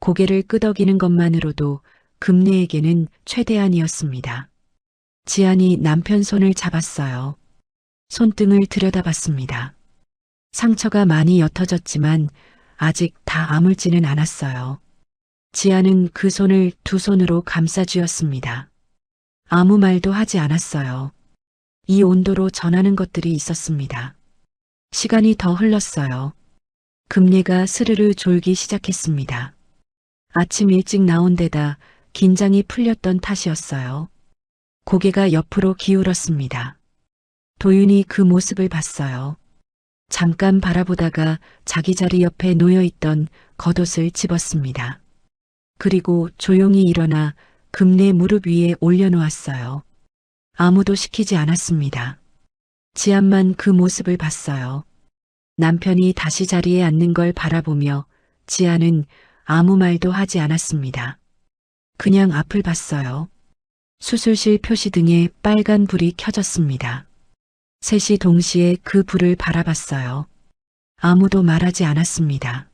고개를 끄덕이는 것만으로도 금례에게는 최대한이었습니다. 지안이 남편 손을 잡았어요. 손등을 들여다봤습니다. 상처가 많이 옅어졌지만 아직 다 아물지는 않았어요. 지안은 그 손을 두 손으로 감싸쥐었습니다. 아무 말도 하지 않았어요. 이 온도로 전하는 것들이 있었습니다. 시간이 더 흘렀어요. 금례가 스르르 졸기 시작했습니다. 아침 일찍 나온 데다 긴장이 풀렸던 탓이었어요. 고개가 옆으로 기울었습니다. 도윤이 그 모습을 봤어요. 잠깐 바라보다가 자기 자리 옆에 놓여있던 겉옷을 집었습니다. 그리고 조용히 일어나 금내 무릎 위에 올려놓았어요. 아무도 시키지 않았습니다. 지안만 그 모습을 봤어요. 남편이 다시 자리에 앉는 걸 바라보며 지안은 아무 말도 하지 않았습니다. 그냥 앞을 봤어요. 수술실 표시등에 빨간 불이 켜졌습니다. 셋이 동시에 그 불을 바라봤어요. 아무도 말하지 않았습니다.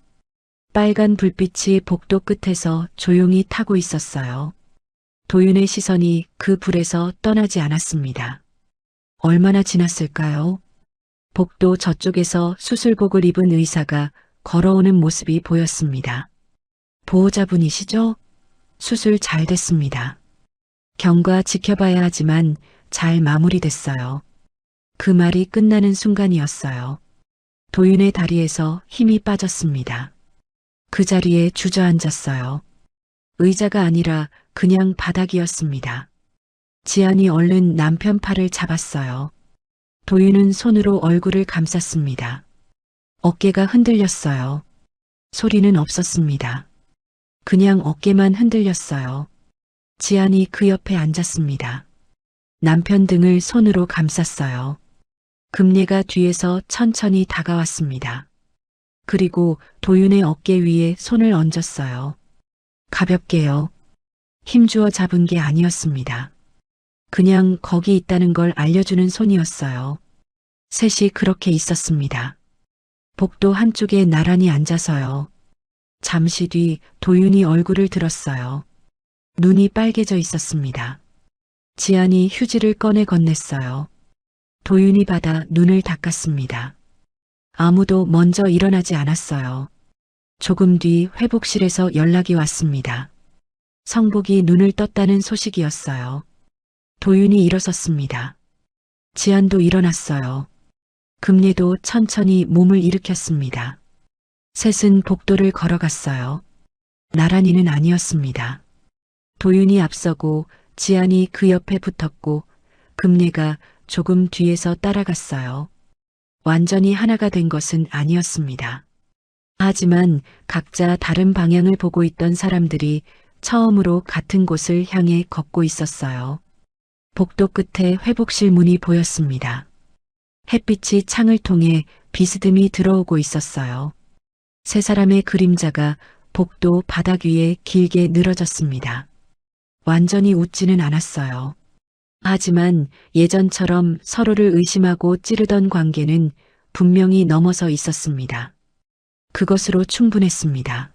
빨간 불빛이 복도 끝에서 조용히 타고 있었어요. 도윤의 시선이 그 불에서 떠나지 않았습니다. 얼마나 지났을까요? 복도 저쪽에서 수술복을 입은 의사가 걸어오는 모습이 보였습니다. 보호자분이시죠? 수술 잘 됐습니다. 경과 지켜봐야 하지만 잘 마무리됐어요. 그 말이 끝나는 순간이었어요. 도윤의 다리에서 힘이 빠졌습니다. 그 자리에 주저앉았어요. 의자가 아니라 그냥 바닥이었습니다. 지안이 얼른 남편 팔을 잡았어요. 도윤은 손으로 얼굴을 감쌌습니다. 어깨가 흔들렸어요. 소리는 없었습니다. 그냥 어깨만 흔들렸어요. 지안이 그 옆에 앉았습니다. 남편 등을 손으로 감쌌어요. 금례가 뒤에서 천천히 다가왔습니다. 그리고 도윤의 어깨 위에 손을 얹었어요. 가볍게요. 힘주어 잡은 게 아니었습니다. 그냥 거기 있다는 걸 알려주는 손이었어요. 셋이 그렇게 있었습니다. 복도 한쪽에 나란히 앉아서요. 잠시 뒤 도윤이 얼굴을 들었어요. 눈이 빨개져 있었습니다. 지안이 휴지를 꺼내 건넸어요. 도윤이 받아 눈을 닦았습니다. 아무도 먼저 일어나지 않았어요. 조금 뒤 회복실에서 연락이 왔습니다. 성복이 눈을 떴다는 소식이었어요. 도윤이 일어섰습니다. 지안도 일어났어요. 금례도 천천히 몸을 일으켰습니다. 셋은 복도를 걸어갔어요. 나란히는 아니었습니다. 도윤이 앞서고 지안이 그 옆에 붙었고 금례가 조금 뒤에서 따라갔어요. 완전히 하나가 된 것은 아니었습니다. 하지만 각자 다른 방향을 보고 있던 사람들이 처음으로 같은 곳을 향해 걷고 있었어요. 복도 끝에 회복실 문이 보였습니다. 햇빛이 창을 통해 비스듬히 들어오고 있었어요. 세 사람의 그림자가 복도 바닥 위에 길게 늘어졌습니다. 완전히 웃지는 않았어요. 하지만 예전처럼 서로를 의심하고 찌르던 관계는 분명히 넘어서 있었습니다. 그것으로 충분했습니다.